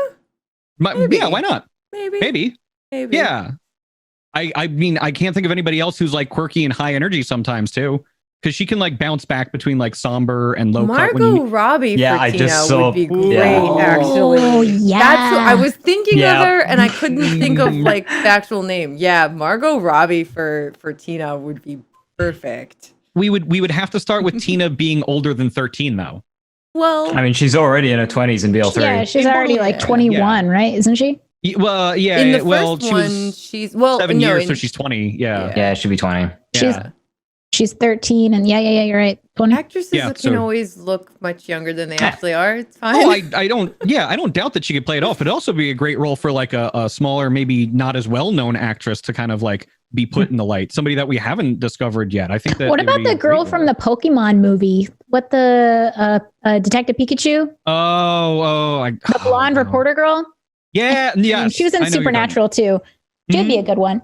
Yeah, why not? Maybe. Yeah. I mean, I can't think of anybody else who's like quirky and high energy sometimes too, because she can like bounce back between like somber and low. Margot Robbie for Tina would be great, actually. Oh, yeah. That's what I was thinking of her, and I couldn't think of like the actual name. Yeah, Margot Robbie for Tina would be perfect. We would have to start with Tina being older than 13 though. Well, I mean, she's already in her 20s in BL3. Yeah, she's already like 21, right? Isn't she? Well, yeah. In the first one, she's 7 years, so she's 20. Yeah, she'll be 20. She's 13, and yeah, you're right. 20. Actresses can always look much younger than they actually are. It's fine. Oh, I don't doubt that she could play it off. It'd also be a great role for like a smaller, maybe not as well-known actress to kind of like be put in the light. Somebody that we haven't discovered yet. I think that. What about the girl from the Pokemon movie? What the Detective Pikachu? The blonde reporter girl. Yeah. She was in Supernatural too. She'd be a good one.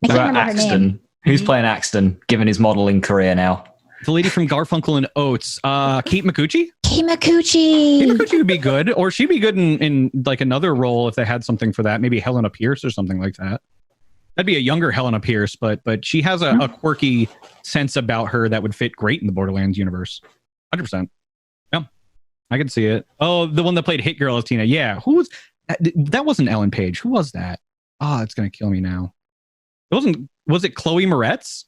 I can't remember her name. Who's playing Axton, given his modeling career now? The lady from Garfunkel and Oates. Kate Micucci? Kate Micucci would be good. Or she'd be good in like another role if they had something for that. Maybe Helena Pierce or something like that. That'd be a younger Helena Pierce, but she has a quirky sense about her that would fit great in the Borderlands universe. 100%. Yeah, I can see it. Oh, the one that played Hit Girl as Tina. Yeah, who was that? Wasn't Ellen Page. Who was that? Oh, it's gonna kill me now. It wasn't. Was it Chloe Moretz?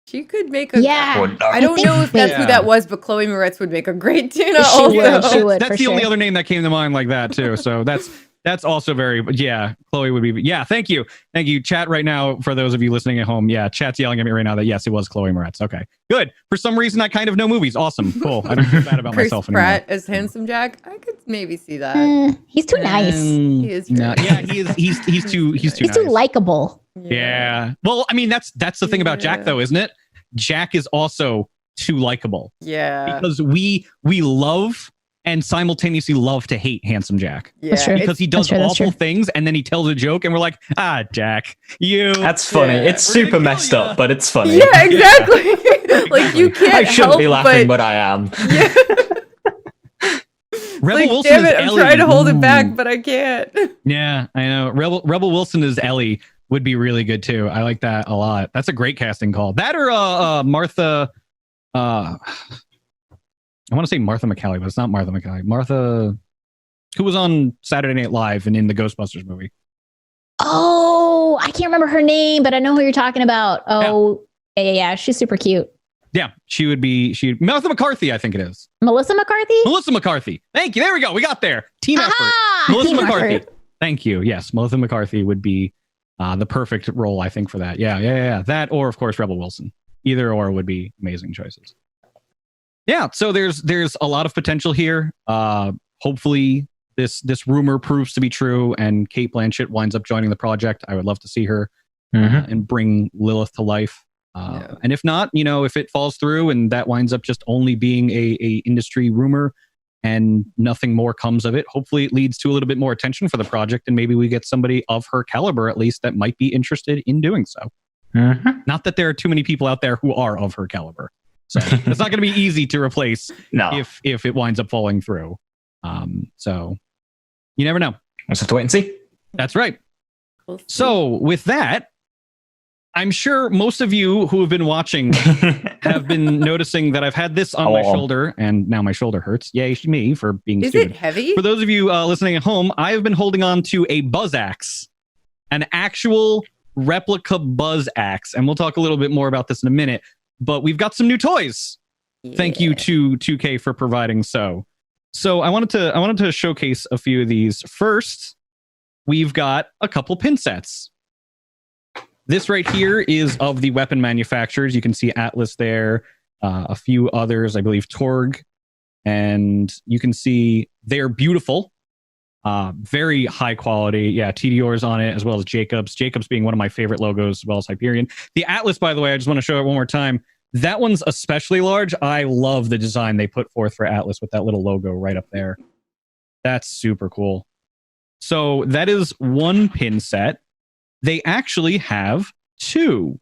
She could make a. Yeah. I don't know if that's who that was, but Chloe Moretz would make a great Tina. She would. That's the only other name that came to mind like that too. So that's also very. Yeah, Chloe would be. Yeah, thank you. Chat right now for those of you listening at home. Yeah, chat's yelling at me right now that yes, it was Chloe Moretz. Okay, good. For some reason, I kind of know movies. Awesome, cool. I don't feel bad about myself anymore. Chris Pratt as Handsome Jack. I could maybe see that. He's too nice. He is. He's too likable. Yeah. Well, I mean, that's the thing about Jack, though, isn't it? Jack is also too likable. Yeah. Because we love and simultaneously love to hate Handsome Jack. Yeah. Because he does awful things and then he tells a joke and we're like, Jack, you. That's funny. Yeah, it's super messed up, but it's funny. Yeah, exactly. Like you can't. I shouldn't be laughing, but I am. Yeah. Rebel Wilson damn it, is I'm Ellie. trying to hold it back, but I can't. Yeah, I know. Rebel Wilson is Ellie would be really good too. I like that a lot. That's a great casting call. That or Martha. I want to say Martha McCallie, but it's not Martha McCallie. Martha, who was on Saturday Night Live and in the Ghostbusters movie. Oh, I can't remember her name, but I know who you're talking about. Oh, yeah. She's super cute. Yeah, she would be. Melissa McCarthy, I think it is. Melissa McCarthy? Melissa McCarthy. Thank you. There we go. We got there. Team effort. Melissa McCarthy. Thank you. Yes, Melissa McCarthy would be the perfect role, I think, for that. Yeah. That, or of course Rebel Wilson. Either or would be amazing choices. Yeah, so there's a lot of potential here. Hopefully this rumor proves to be true and Cate Blanchett winds up joining the project. I would love to see her and bring Lilith to life. And if not, if it falls through and that winds up just only being a industry rumor and nothing more comes of it, hopefully it leads to a little bit more attention for the project and maybe we get somebody of her caliber at least that might be interested in doing so. Not that there are too many people out there who are of her caliber. So it's not going to be easy to replace if it winds up falling through. So you never know. Let's have to wait and see. That's right. So with that, I'm sure most of you who have been watching have been noticing that I've had this on my shoulder, and now my shoulder hurts. Yay, me for being stupid. Is it heavy? For those of you listening at home, I have been holding on to a Buzzaxe, an actual replica Buzzaxe, and we'll talk a little bit more about this in a minute. But we've got some new toys. Yeah. Thank you to 2K for providing so. So I wanted to showcase a few of these. First, we've got a couple pin sets. This right here is of the weapon manufacturers. You can see Atlas there, a few others, I believe Torg, and you can see they're beautiful, very high quality. Yeah, TDR's on it as well as Jacobs. Jacobs being one of my favorite logos as well as Hyperion. The Atlas, by the way, I just want to show it one more time. That one's especially large. I love the design they put forth for Atlas with that little logo right up there. That's super cool. So that is one pin set. They actually have two,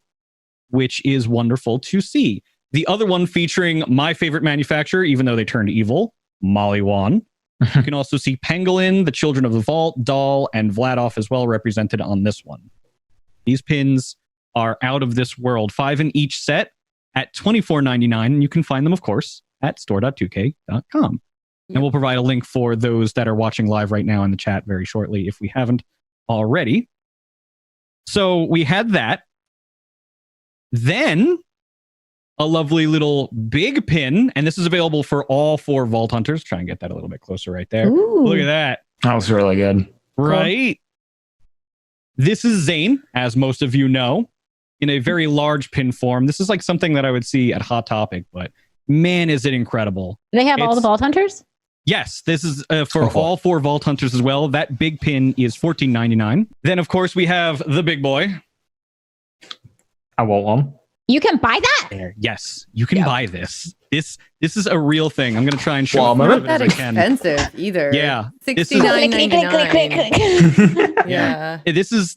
which is wonderful to see. The other one featuring my favorite manufacturer, even though they turned evil, Maliwan. You can also see Pangolin, the Children of the Vault, Dahl, and Vladoff as well represented on this one. These pins are out of this world. 5 in each set at $24.99. And you can find them, of course, at store.2k.com. And we'll provide a link for those that are watching live right now in the chat very shortly if we haven't already. So we had that. Then a lovely little big pin, and this is available for all 4 Vault Hunters. Try and get that a little bit closer right there. Ooh. Look at that. That was really good. Right? Cool. This is Zane, as most of you know, in a very large pin form. This is like something that I would see at Hot Topic, but man, is it incredible. Do they have all the Vault Hunters? Yes, this is for all 4 Vault Hunters as well. That big pin is $14.99. Then, of course, we have the big boy. I want one. You can buy that? There. Yes, you can buy this. This is a real thing. I'm going to try and show it. Not that expensive either. Yeah. $69.99. Yeah. This is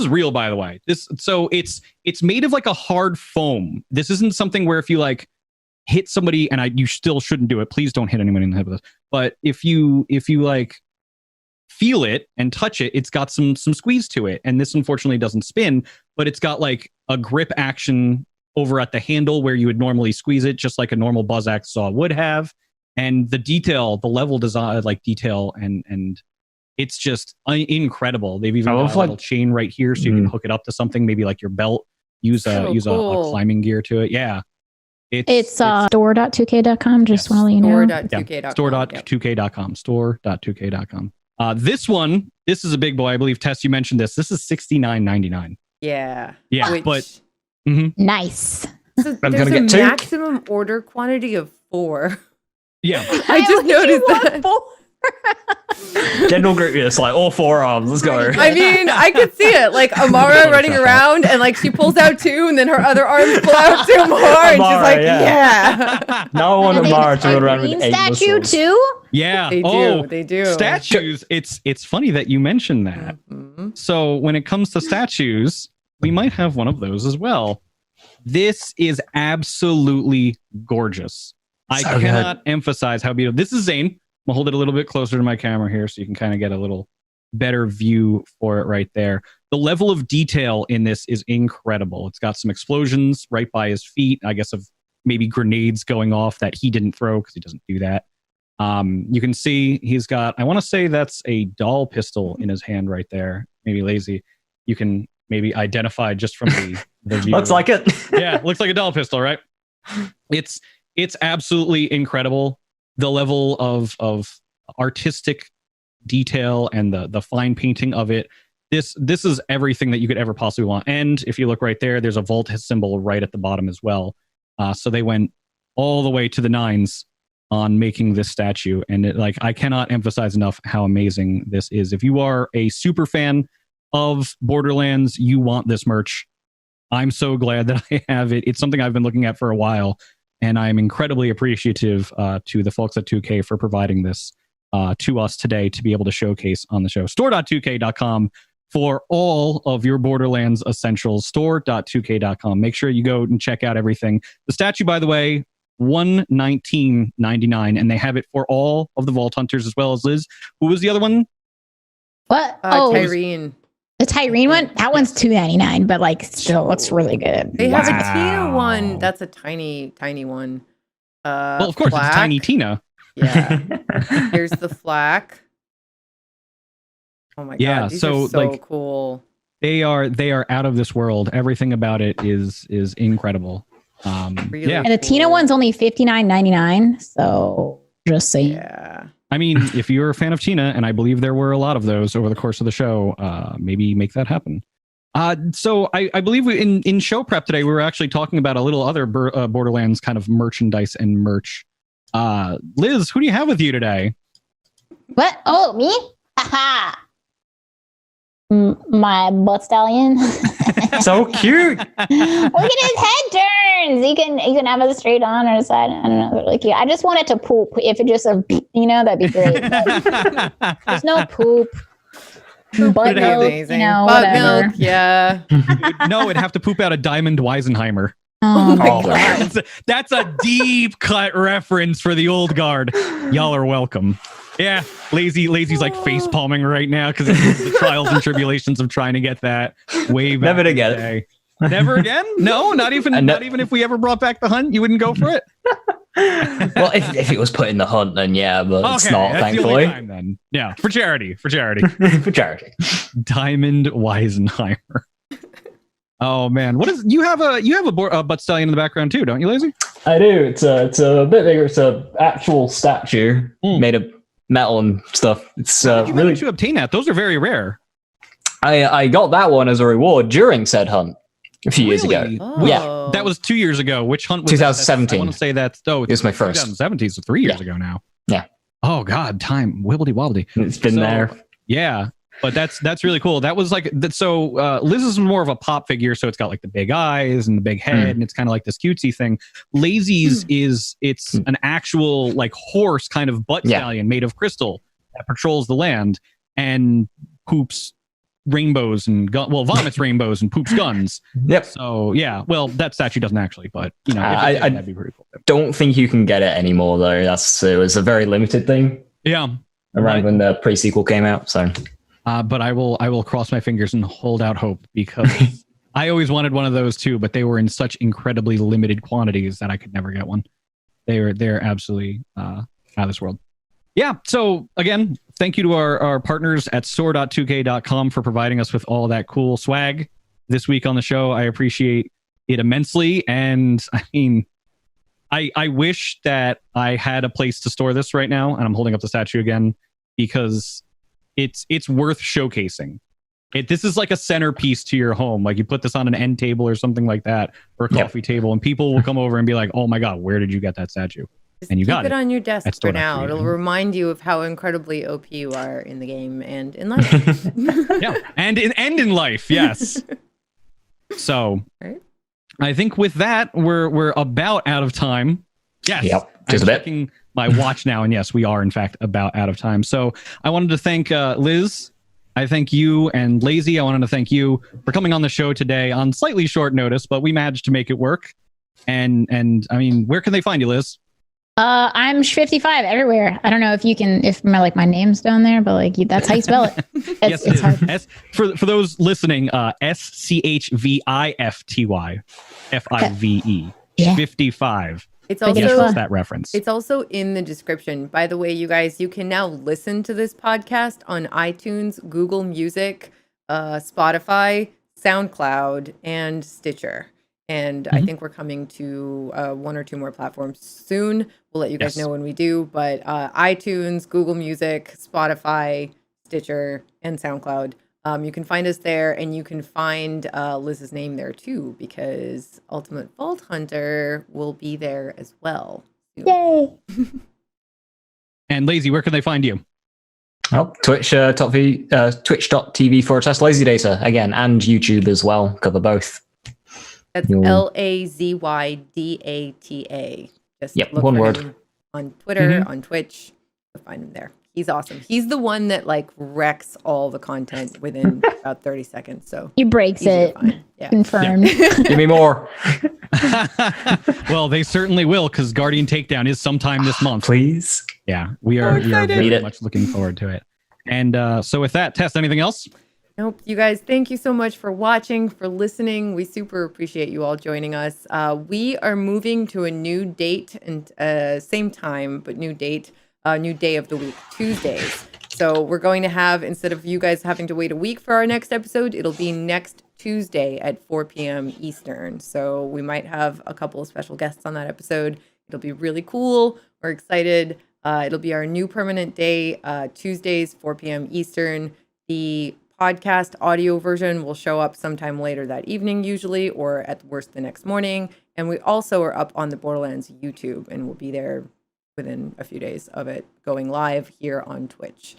real, by the way. So it's made of like a hard foam. This isn't something where if you like hit somebody, and you still shouldn't do it. Please don't hit anyone in the head with this. But if you like feel it and touch it, it's got some squeeze to it. And this unfortunately doesn't spin, but it's got like a grip action over at the handle where you would normally squeeze it, just like a normal Buzzaxe saw would have. And the detail, the level design, like detail, and it's just incredible. They've even got a little chain right here, so you can hook it up to something, maybe like your belt. Use a climbing gear to it. Yeah. It's store.2k.com. Just want to let you know. Store.2k.com. Store.2k.com. This one, this is a big boy. I believe, Tess, you mentioned this. This is $69.99. Yeah. Yeah, but nice. So there's a maximum order quantity of 4. Yeah. I just noticed that. 4? General group, it's like all 4 arms. Let's go. I mean, I could see it. Like Amara running around and like she pulls out 2 and then her other arms pull out 2 more. And she's like, yeah. Now I want Amara to run around with 8 statue missiles. too? Yeah. They do. Statues. It's funny that you mentioned that. So when it comes to statues, we might have one of those as well. This is absolutely gorgeous. I cannot emphasize how beautiful. This is Zane. I'll hold it a little bit closer to my camera here so you can kind of get a little better view for it right there. The level of detail in this is incredible. It's got some explosions right by his feet, I guess of maybe grenades going off that he didn't throw because he doesn't do that. You can see he's got, I want to say that's a Dahl pistol in his hand right there. Maybe lazy. You can maybe identify just from the view. Looks like it. Yeah, looks like a Dahl pistol, right? It's absolutely incredible. The level of artistic detail and the fine painting of it. This is everything that you could ever possibly want. And if you look right there, there's a vault symbol right at the bottom as well. So they went all the way to the nines on making this statue. And I cannot emphasize enough how amazing this is. If you are a super fan of Borderlands, you want this merch. I'm so glad that I have it. It's something I've been looking at for a while, and I'm incredibly appreciative to the folks at 2K for providing this to us today to be able to showcase on the show. Store.2k.com for all of your Borderlands essentials. Store.2k.com. Make sure you go and check out everything. The statue, by the way, $119.99, and they have it for all of the Vault Hunters as well as Liz. Who was the other one? What? Tyrene. The Tyrene one? That one's $2.99, but still looks really good. They have a Tina one. That's a tiny one. Well, of course, flak. It's Tiny Tina. Yeah. Here's the flak. Oh my god, these are so cool. They are out of this world. Everything about it is incredible. Really and the Tina one's only $59.99. So just saying. Yeah. I mean, if you're a fan of Tina, and I believe there were a lot of those over the course of the show, maybe make that happen. So I believe in show prep today, we were actually talking about a little other Borderlands kind of merchandise and merch. Liz, who do you have with you today? What? Oh, me? Haha. My butt stallion. So cute. Look at his head turns. You can have it straight on or side. I don't know. They're really cute. I just want it to poop. If it just that'd be great. There's no poop. Butt milk, butt milk, yeah. No, it'd have to poop out a Diamond Weisenheimer. Oh my god. That's a deep cut reference for the old guard. Y'all are welcome. Yeah, Lazy's like face palming right now because the trials and tribulations of trying to get that way back. Never again. Never again? No, not even if we ever brought back the hunt, you wouldn't go for it. Well, if it was put in the hunt, then yeah, but it's not. That's thankfully, the only time, then. Yeah, for charity. For charity. Diamond Weisenheimer. Oh man, what is you have a butt stallion in the background too, don't you, Lazy? I do. It's a bit bigger. It's a actual statue made of metal and stuff. It's How did you manage to obtain that? Those are very rare. I got that one as a reward during said hunt a few years ago. Oh. Yeah, that was 2 years ago. Which hunt was 2017. I want to say that's it was my first. 2017, so 3 years ago now. Yeah. Oh God, time wibbly wobbly. It's been there. Yeah. But that's really cool. That was like that. So Liz is more of a pop figure, so it's got like the big eyes and the big head, and it's kind of like this cutesy thing. Lazy's it's an actual like horse kind of butt stallion made of crystal that patrols the land and poops rainbows and vomits rainbows and poops guns. Yep. So yeah, well that statue doesn't actually, but you know, that'd be pretty cool. Don't think you can get it anymore though. It was a very limited thing. Yeah. Around when the pre-sequel came out, so. But I will cross my fingers and hold out hope because I always wanted one of those too, but they were in such incredibly limited quantities that I could never get one. They're absolutely out of this world. Yeah. So again, thank you to our partners at store.2k.com for providing us with all that cool swag this week on the show. I appreciate it immensely. And I mean, I wish that I had a place to store this right now. And I'm holding up the statue again because it's worth showcasing. This is like a centerpiece to your home. Like you put this on an end table or something like that, or a coffee table, and people will come over and be like, "Oh my god, where did you get that statue?" And you got it on your desk for now. It'll remind you of how incredibly OP you are in the game and in life. Yeah, and in life, yes. So, I think with that, we're about out of time. Yes. Yep. Just I'm a bit. checking my watch now, and yes, we are in fact about out of time. So I wanted to thank Liz. I thank you, and Lazy. I wanted to thank you for coming on the show today on slightly short notice, but we managed to make it work. And I mean, where can they find you, Liz? I'm 55 everywhere. I don't know if my name's down there, but like that's how you spell it. Yes, it's hard. For those listening, SCHVIFTY FIVE. Yeah. 55. It's also that reference. It's also in the description. By the way, you guys, you can now listen to this podcast on iTunes, Google Music, Spotify, SoundCloud, and Stitcher. And I think we're coming to one or two more platforms soon. We'll let you guys know when we do. But iTunes, Google Music, Spotify, Stitcher, and SoundCloud You can find us there, and you can find Liz's name there too, because Ultimate Vault Hunter will be there as well. Yay! And Lazy, where can they find you? Oh, twitch.tv/LazyData again, and YouTube as well. Cover both. That's LAZYDATA. Just look one for word. him on Twitter, on Twitch. You'll find him there. He's awesome. He's the one that like wrecks all the content within about 30 seconds. So He breaks it. Yeah. Confirmed. Give me more. Well, they certainly will, because Guardian Takedown is sometime this month. Please. Yeah, we are excited. very much looking forward to it. And so with that, Tess, anything else? Nope. You guys, thank you so much for watching, for listening. We super appreciate you all joining us. We are moving to a new date and same time, but new date, new day of the week, Tuesdays. So we're going to have, instead of you guys having to wait a week for our next episode, it'll be next Tuesday at 4 p.m. Eastern. So we might have a couple of special guests on that episode. It'll be really cool. We're excited. It'll be our new permanent day, Tuesdays, 4 p.m. Eastern. The podcast audio version will show up sometime later that evening, usually, or at the worst the next morning. And we also are up on the Borderlands YouTube, and we'll be there within a few days of it going live here on Twitch.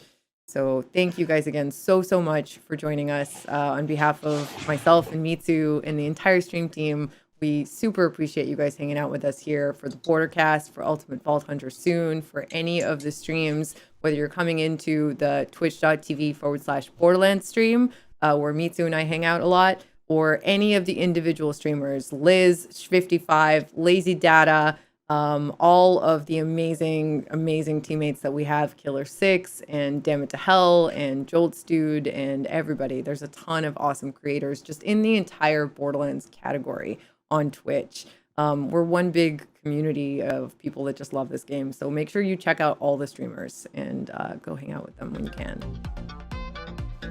So thank you guys again so much for joining us. On behalf of myself and Mitsu and the entire stream team, we super appreciate you guys hanging out with us here for the Bordercast, for Ultimate Vault Hunter soon, for any of the streams, whether you're coming into the twitch.tv/Borderlands stream, where Mitsu and I hang out a lot, or any of the individual streamers, Liz, Sh55, Lazy Data, all of the amazing teammates that we have, Killer 6 and Damn It to Hell and Jolts Dude and everybody. There's a ton of awesome creators just in the entire Borderlands category on Twitch. We're one big community of people that just love this game. So make sure you check out all the streamers and go hang out with them when you can.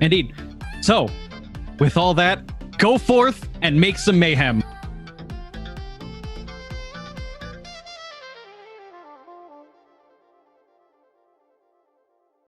Indeed. So with all that, go forth and make some mayhem.